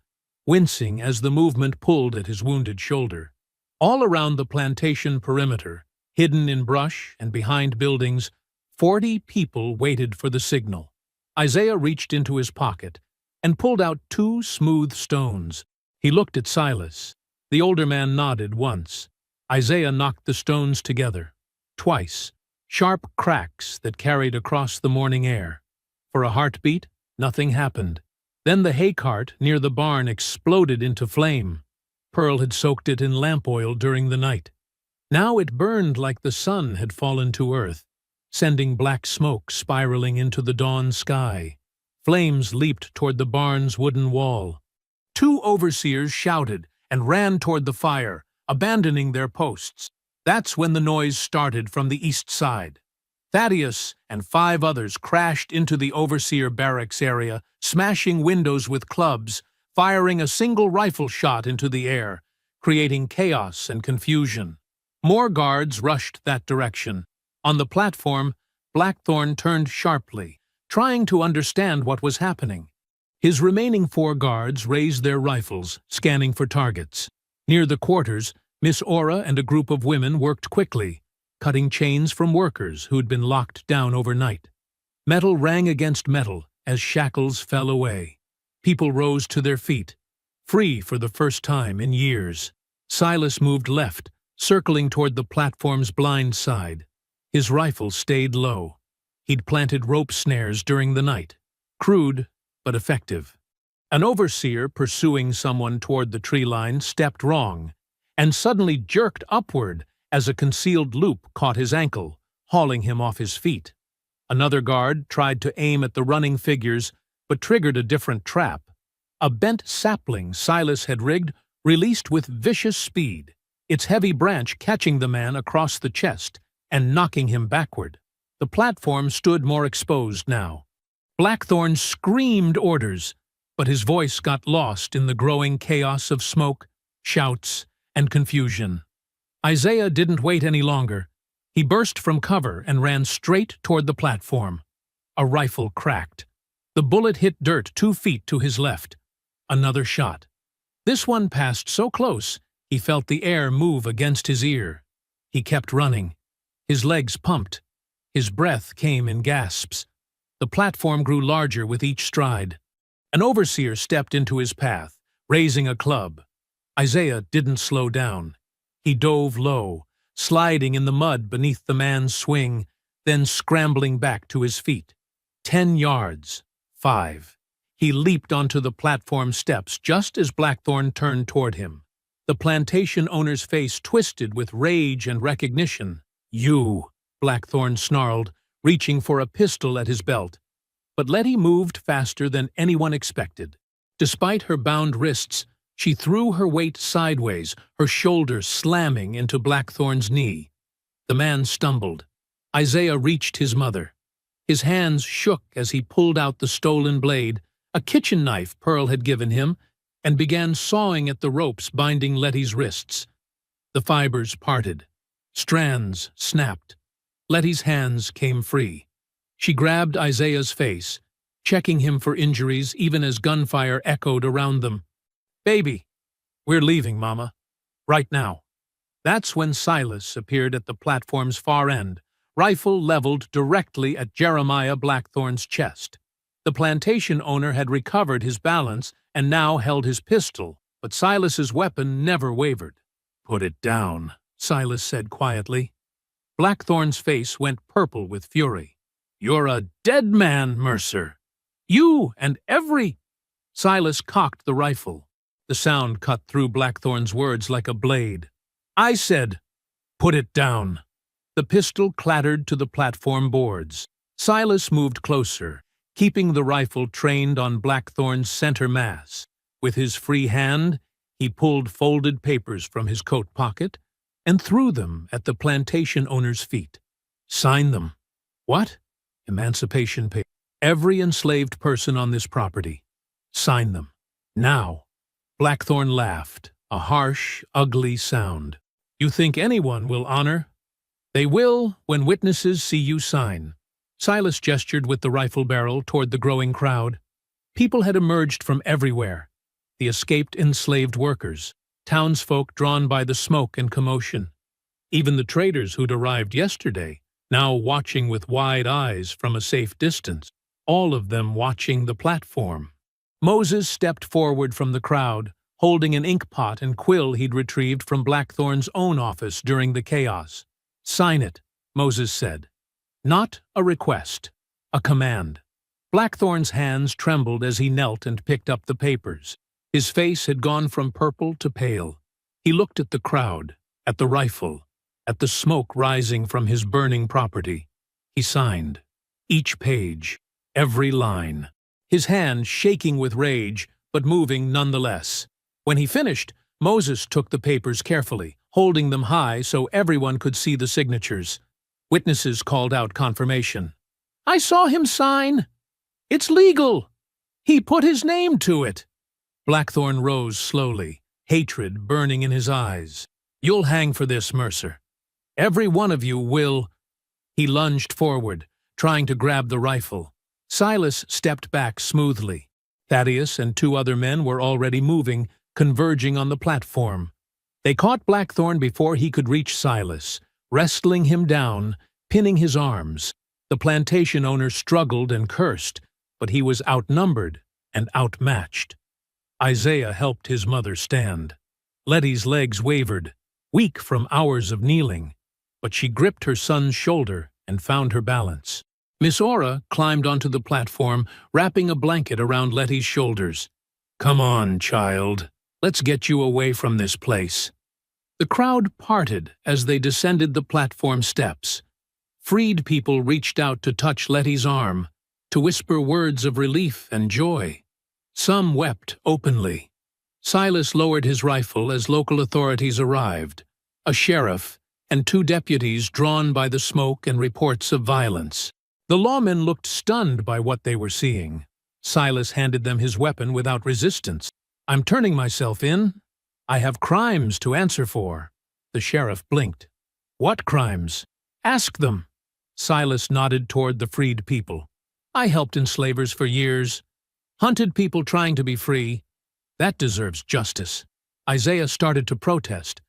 wincing as the movement pulled at his wounded shoulder. All around the plantation perimeter, hidden in brush and behind buildings, 40 people waited for the signal. Isaiah reached into his pocket and pulled out 2 smooth stones. He looked at Silas. The older man nodded once. Isaiah knocked the stones together. Twice, sharp cracks that carried across the morning air. For a heartbeat, nothing happened. Then the hay cart near the barn exploded into flame. Pearl had soaked it in lamp oil during the night. Now it burned like the sun had fallen to earth, sending black smoke spiraling into the dawn sky. Flames leaped toward the barn's wooden wall. 2 overseers shouted and ran toward the fire, abandoning their posts. That's when the noise started from the east side. Thaddeus and 5 others crashed into the overseer barracks area, smashing windows with clubs, firing a single rifle shot into the air, creating chaos and confusion. More guards rushed that direction. On the platform, Blackthorn turned sharply, trying to understand what was happening. His remaining 4 guards raised their rifles, scanning for targets. Near the quarters, Miss Ora and a group of women worked quickly, cutting chains from workers who'd been locked down overnight. Metal rang against metal as shackles fell away. People rose to their feet, free for the first time in years. Silas moved left, circling toward the platform's blind side. His rifle stayed low. He'd planted rope snares during the night. Crude, but effective. An overseer pursuing someone toward the tree line stepped wrong, and suddenly jerked upward as a concealed loop caught his ankle, hauling him off his feet. Another guard tried to aim at the running figures, but triggered a different trap. A bent sapling Silas had rigged released with vicious speed, its heavy branch catching the man across the chest and knocking him backward. The platform stood more exposed now. Blackthorn screamed orders, but his voice got lost in the growing chaos of smoke, shouts, and confusion. Isaiah didn't wait any longer. He burst from cover and ran straight toward the platform. A rifle cracked. The bullet hit dirt 2 feet to his left. Another shot. This one passed so close, he felt the air move against his ear. He kept running. His legs pumped. His breath came in gasps. The platform grew larger with each stride. An overseer stepped into his path, raising a club. Isaiah didn't slow down. He dove low, sliding in the mud beneath the man's swing, then scrambling back to his feet. 10 yards. 5. He leaped onto the platform steps just as Blackthorn turned toward him. The plantation owner's face twisted with rage and recognition. "You," Blackthorn snarled, reaching for a pistol at his belt. But Letty moved faster than anyone expected. Despite her bound wrists, she threw her weight sideways, her shoulder slamming into Blackthorn's knee. The man stumbled. Isaiah reached his mother. His hands shook as he pulled out the stolen blade, a kitchen knife Pearl had given him, and began sawing at the ropes binding Letty's wrists. The fibers parted. Strands snapped. Letty's hands came free. She grabbed Isaiah's face, checking him for injuries even as gunfire echoed around them. "Baby, we're leaving, Mama. Right now." That's when Silas appeared at the platform's far end, rifle leveled directly at Jeremiah Blackthorn's chest. The plantation owner had recovered his balance and now held his pistol, but Silas's weapon never wavered. "Put it down," Silas said quietly. Blackthorn's face went purple with fury. "You're a dead man, Mercer. You and every—" Silas cocked the rifle. The sound cut through Blackthorn's words like a blade. "I said, put it down." The pistol clattered to the platform boards. Silas moved closer, keeping the rifle trained on Blackthorn's center mass. With his free hand, he pulled folded papers from his coat pocket and threw them at the plantation owner's feet. "Sign them." "What?" "Emancipation papers. Every enslaved person on this property. Sign them. Now." Blackthorn laughed, a harsh, ugly sound. "You think anyone will honor?" "They will when witnesses see you sign." Silas gestured with the rifle barrel toward the growing crowd. People had emerged from everywhere. The escaped enslaved workers, townsfolk drawn by the smoke and commotion. Even the traders who'd arrived yesterday, now watching with wide eyes from a safe distance, all of them watching the platform. Moses stepped forward from the crowd, holding an ink pot and quill he'd retrieved from Blackthorn's own office during the chaos. "Sign it," Moses said. Not a request, a command. Blackthorn's hands trembled as he knelt and picked up the papers. His face had gone from purple to pale. He looked at the crowd, at the rifle, at the smoke rising from his burning property. He signed. Each page, every line. His hand shaking with rage, but moving nonetheless. When he finished, Moses took the papers carefully, holding them high so everyone could see the signatures. Witnesses called out confirmation. "I saw him sign. It's legal. He put his name to it." Blackthorn rose slowly, hatred burning in his eyes. "You'll hang for this, Mercer. Every one of you will—" He lunged forward, trying to grab the rifle. Silas stepped back smoothly. Thaddeus and 2 other men were already moving, converging on the platform. They caught Blackthorn before he could reach Silas, wrestling him down, pinning his arms. The plantation owner struggled and cursed, but he was outnumbered and outmatched. Isaiah helped his mother stand. Letty's legs wavered, weak from hours of kneeling, but she gripped her son's shoulder and found her balance. Miss Ora climbed onto the platform, wrapping a blanket around Letty's shoulders. "Come on, child. Let's get you away from this place." The crowd parted as they descended the platform steps. Freed people reached out to touch Letty's arm, to whisper words of relief and joy. Some wept openly. Silas lowered his rifle as local authorities arrived, a sheriff and 2 deputies drawn by the smoke and reports of violence. The lawmen looked stunned by what they were seeing. Silas handed them his weapon without resistance. "I'm turning myself in. I have crimes to answer for." The sheriff blinked. "What crimes? Ask them." Silas nodded toward the freed people. "I helped enslavers for years. Hunted people trying to be free. That deserves justice." Isaiah started to protest,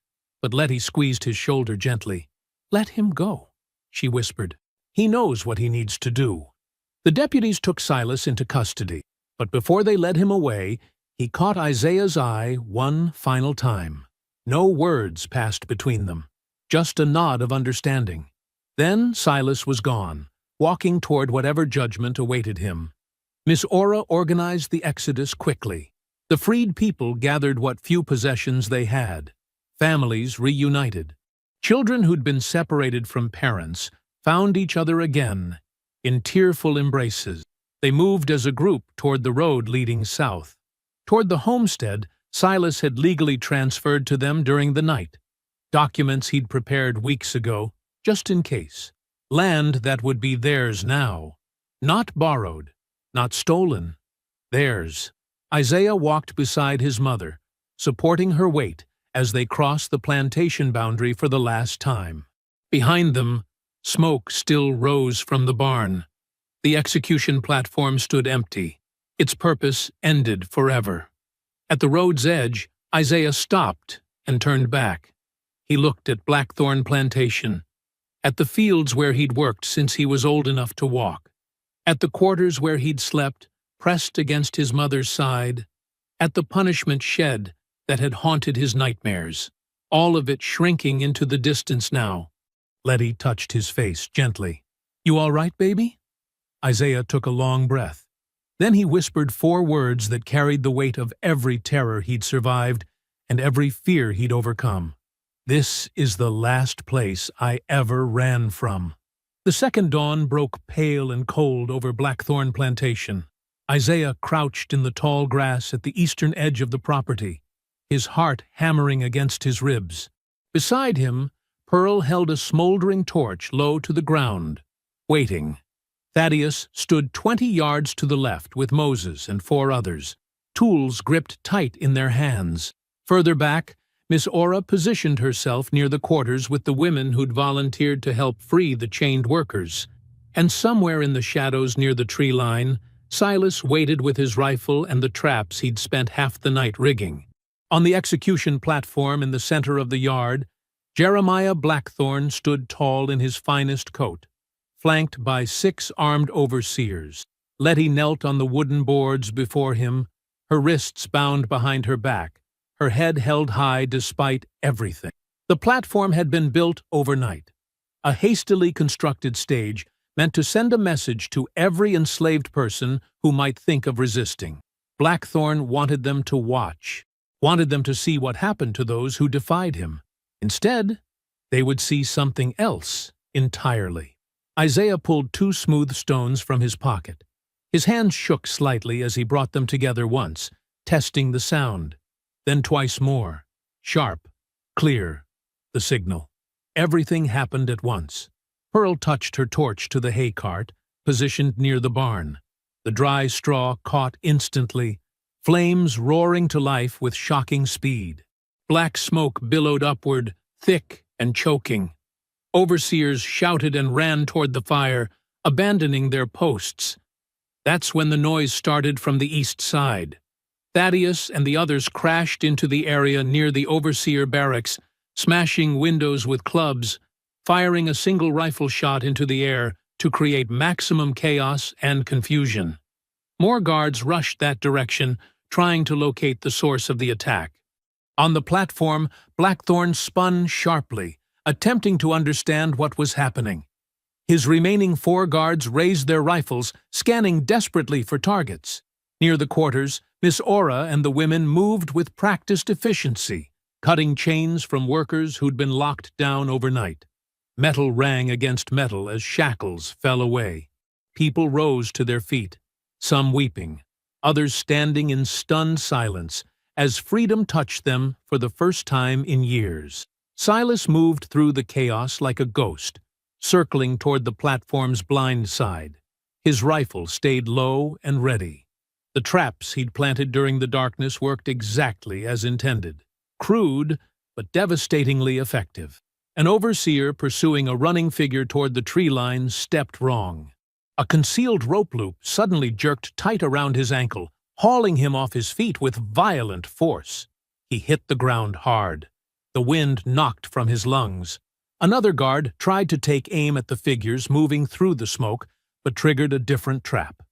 but Letty squeezed his shoulder gently. "Let him go," she whispered. "He knows what he needs to do." The deputies took Silas into custody, but before they led him away, he caught Isaiah's eye one final time. No words passed between them, just a nod of understanding. Then Silas was gone, walking toward whatever judgment awaited him. Miss Aura organized the exodus quickly. The freed people gathered what few possessions they had. Families reunited. Children who'd been separated from parents found each other again in tearful embraces. They moved as a group toward the road leading south. Toward the homestead Silas had legally transferred to them during the night. Documents he'd prepared weeks ago, just in case. Land that would be theirs now. Not borrowed, not stolen. Theirs. Isaiah walked beside his mother, supporting her weight as they crossed the plantation boundary for the last time. Behind them, smoke still rose from the barn. The execution platform stood empty, its purpose ended forever. At the road's edge, Isaiah stopped and turned back. He looked at Blackthorn Plantation, at the fields where he'd worked since he was old enough to walk, at the quarters where he'd slept, pressed against his mother's side, at the punishment shed that had haunted his nightmares, all of it shrinking into the distance now. Letty touched his face gently. "You all right, baby?" Isaiah took a long breath. Then he whispered 4 words that carried the weight of every terror he'd survived and every fear he'd overcome. "This is the last place I ever ran from." The second dawn broke pale and cold over Blackthorn Plantation. Isaiah crouched in the tall grass at the eastern edge of the property, his heart hammering against his ribs. Beside him, Pearl held a smoldering torch low to the ground, waiting. Thaddeus stood 20 yards to the left with Moses and 4 others, tools gripped tight in their hands. Further back, Miss Aura positioned herself near the quarters with the women who'd volunteered to help free the chained workers. And somewhere in the shadows near the tree line, Silas waited with his rifle and the traps he'd spent half the night rigging. On the execution platform in the center of the yard, Jeremiah Blackthorn stood tall in his finest coat, flanked by 6 armed overseers. Letty knelt on the wooden boards before him, her wrists bound behind her back, her head held high despite everything. The platform had been built overnight, a hastily constructed stage meant to send a message to every enslaved person who might think of resisting. Blackthorn wanted them to watch, wanted them to see what happened to those who defied him. Instead, they would see something else entirely. Isaiah pulled 2 smooth stones from his pocket. His hands shook slightly as he brought them together once, testing the sound. Then twice more. Sharp, clear, the signal. Everything happened at once. Pearl touched her torch to the hay cart, positioned near the barn. The dry straw caught instantly, flames roaring to life with shocking speed. Black smoke billowed upward, thick and choking. Overseers shouted and ran toward the fire, abandoning their posts. That's when the noise started from the east side. Thaddeus and the others crashed into the area near the overseer barracks, smashing windows with clubs, firing a single rifle shot into the air to create maximum chaos and confusion. More guards rushed that direction, trying to locate the source of the attack. On the platform, Blackthorn spun sharply, attempting to understand what was happening. His remaining 4 guards raised their rifles, scanning desperately for targets. Near the quarters, Miss Aura and the women moved with practiced efficiency, cutting chains from workers who'd been locked down overnight. Metal rang against metal as shackles fell away. People rose to their feet, some weeping, others standing in stunned silence as freedom touched them for the first time in years. Silas moved through the chaos like a ghost, circling toward the platform's blind side. His rifle stayed low and ready. The traps he'd planted during the darkness worked exactly as intended. Crude, but devastatingly effective. An overseer pursuing a running figure toward the tree line stepped wrong. A concealed rope loop suddenly jerked tight around his ankle, hauling him off his feet with violent force. He hit the ground hard. The wind knocked from his lungs. Another guard tried to take aim at the figures moving through the smoke, but triggered a different trap.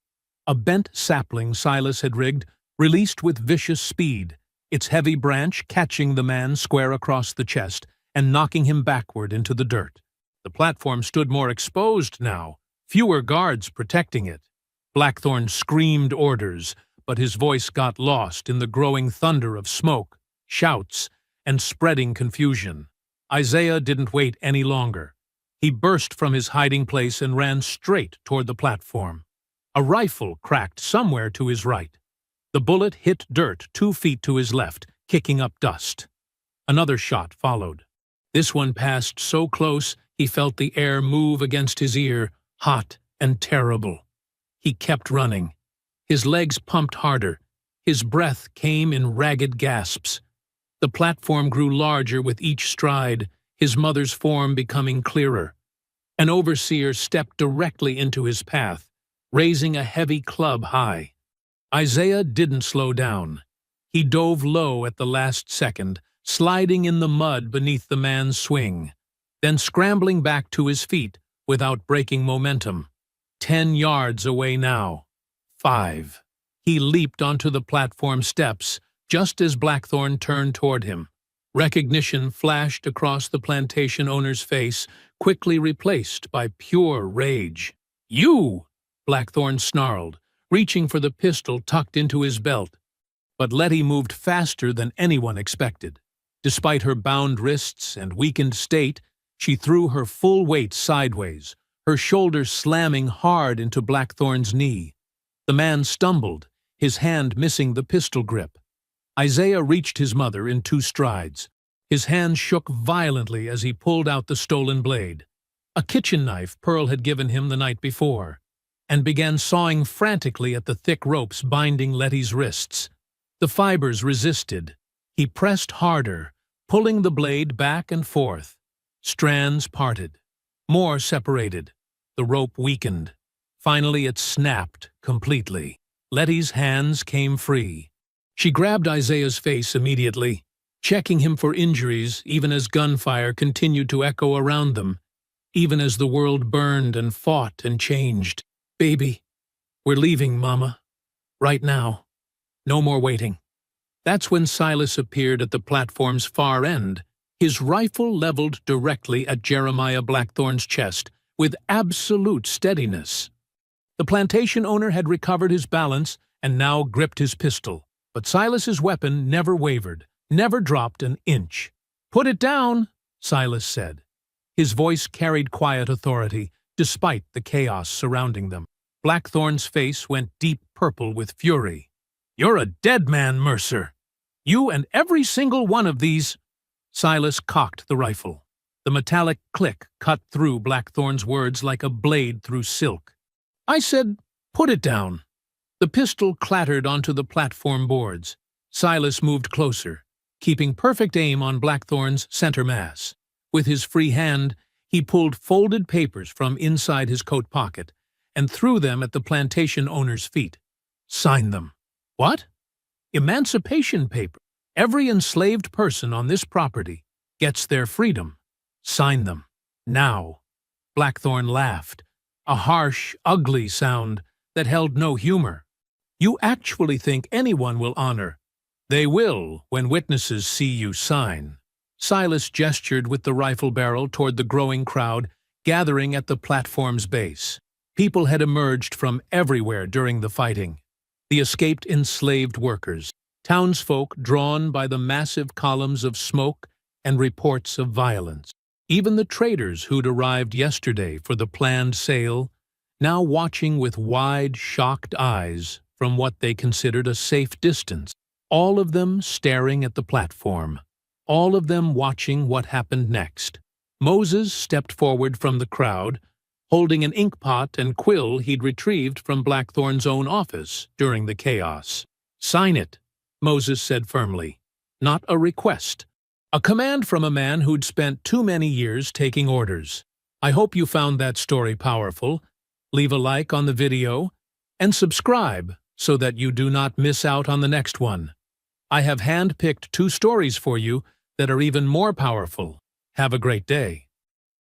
A bent sapling Silas had rigged released with vicious speed, its heavy branch catching the man square across the chest and knocking him backward into the dirt. The platform stood more exposed now, fewer guards protecting it. Blackthorn screamed orders, but his voice got lost in the growing thunder of smoke, shouts, and spreading confusion. Isaiah didn't wait any longer. He burst from his hiding place and ran straight toward the platform. A rifle cracked somewhere to his right. The bullet hit dirt 2 feet to his left, kicking up dust. Another shot followed. This one passed so close he felt the air move against his ear, hot and terrible. He kept running. His legs pumped harder. His breath came in ragged gasps. The platform grew larger with each stride, his mother's form becoming clearer. An overseer stepped directly into his path, raising a heavy club high. Isaiah didn't slow down. He dove low at the last second, sliding in the mud beneath the man's swing, then scrambling back to his feet without breaking momentum. 10 yards away now. 5. He leaped onto the platform steps just as Blackthorn turned toward him. Recognition flashed across the plantation owner's face, quickly replaced by pure rage. "You!" Blackthorn snarled, reaching for the pistol tucked into his belt. But Letty moved faster than anyone expected. Despite her bound wrists and weakened state, she threw her full weight sideways, her shoulder slamming hard into Blackthorn's knee. The man stumbled, his hand missing the pistol grip. Isaiah reached his mother in 2 strides. His hand shook violently as he pulled out the stolen blade, a kitchen knife Pearl had given him the night before, and began sawing frantically at the thick ropes binding Letty's wrists. The fibers resisted. He pressed harder, pulling the blade back and forth. Strands parted. More separated. The rope weakened. Finally it snapped completely. Letty's hands came free. She grabbed Isaiah's face immediately, checking him for injuries even as gunfire continued to echo around them, even as the world burned and fought and changed. "Baby, we're leaving, Momma. Right now. No more waiting." That's when Silas appeared at the platform's far end, his rifle leveled directly at Jeremiah Blackthorn's chest with absolute steadiness. The plantation owner had recovered his balance and now gripped his pistol, but Silas's weapon never wavered, never dropped an inch. "Put it down," Silas said. His voice carried quiet authority, despite the chaos surrounding them. Blackthorn's face went deep purple with fury. "You're a dead man, Mercer. You and every single one of these—" Silas cocked the rifle. The metallic click cut through Blackthorn's words like a blade through silk. "I said, put it down." The pistol clattered onto the platform boards. Silas moved closer, keeping perfect aim on Blackthorn's center mass. With his free hand, he pulled folded papers from inside his coat pocket and threw them at the plantation owner's feet. "Sign them." "What?" "Emancipation paper. Every enslaved person on this property gets their freedom. Sign them. Now." Blackthorn laughed, a harsh, ugly sound that held no humor. "You actually think anyone will honor?" "They will when witnesses see you sign." Silas gestured with the rifle barrel toward the growing crowd gathering at the platform's base. People had emerged from everywhere during the fighting. The escaped enslaved workers, townsfolk drawn by the massive columns of smoke and reports of violence. Even the traders who'd arrived yesterday for the planned sale, now watching with wide, shocked eyes from what they considered a safe distance. All of them staring at the platform. All of them watching what happened next. Moses stepped forward from the crowd, holding an inkpot and quill he'd retrieved from Blackthorn's own office during the chaos. "Sign it," Moses said firmly. Not a request. A command from a man who'd spent too many years taking orders. I hope you found that story powerful. Leave a like on the video and subscribe so that you do not miss out on the next one. I have hand-picked 2 stories for you that are even more powerful. Have a great day.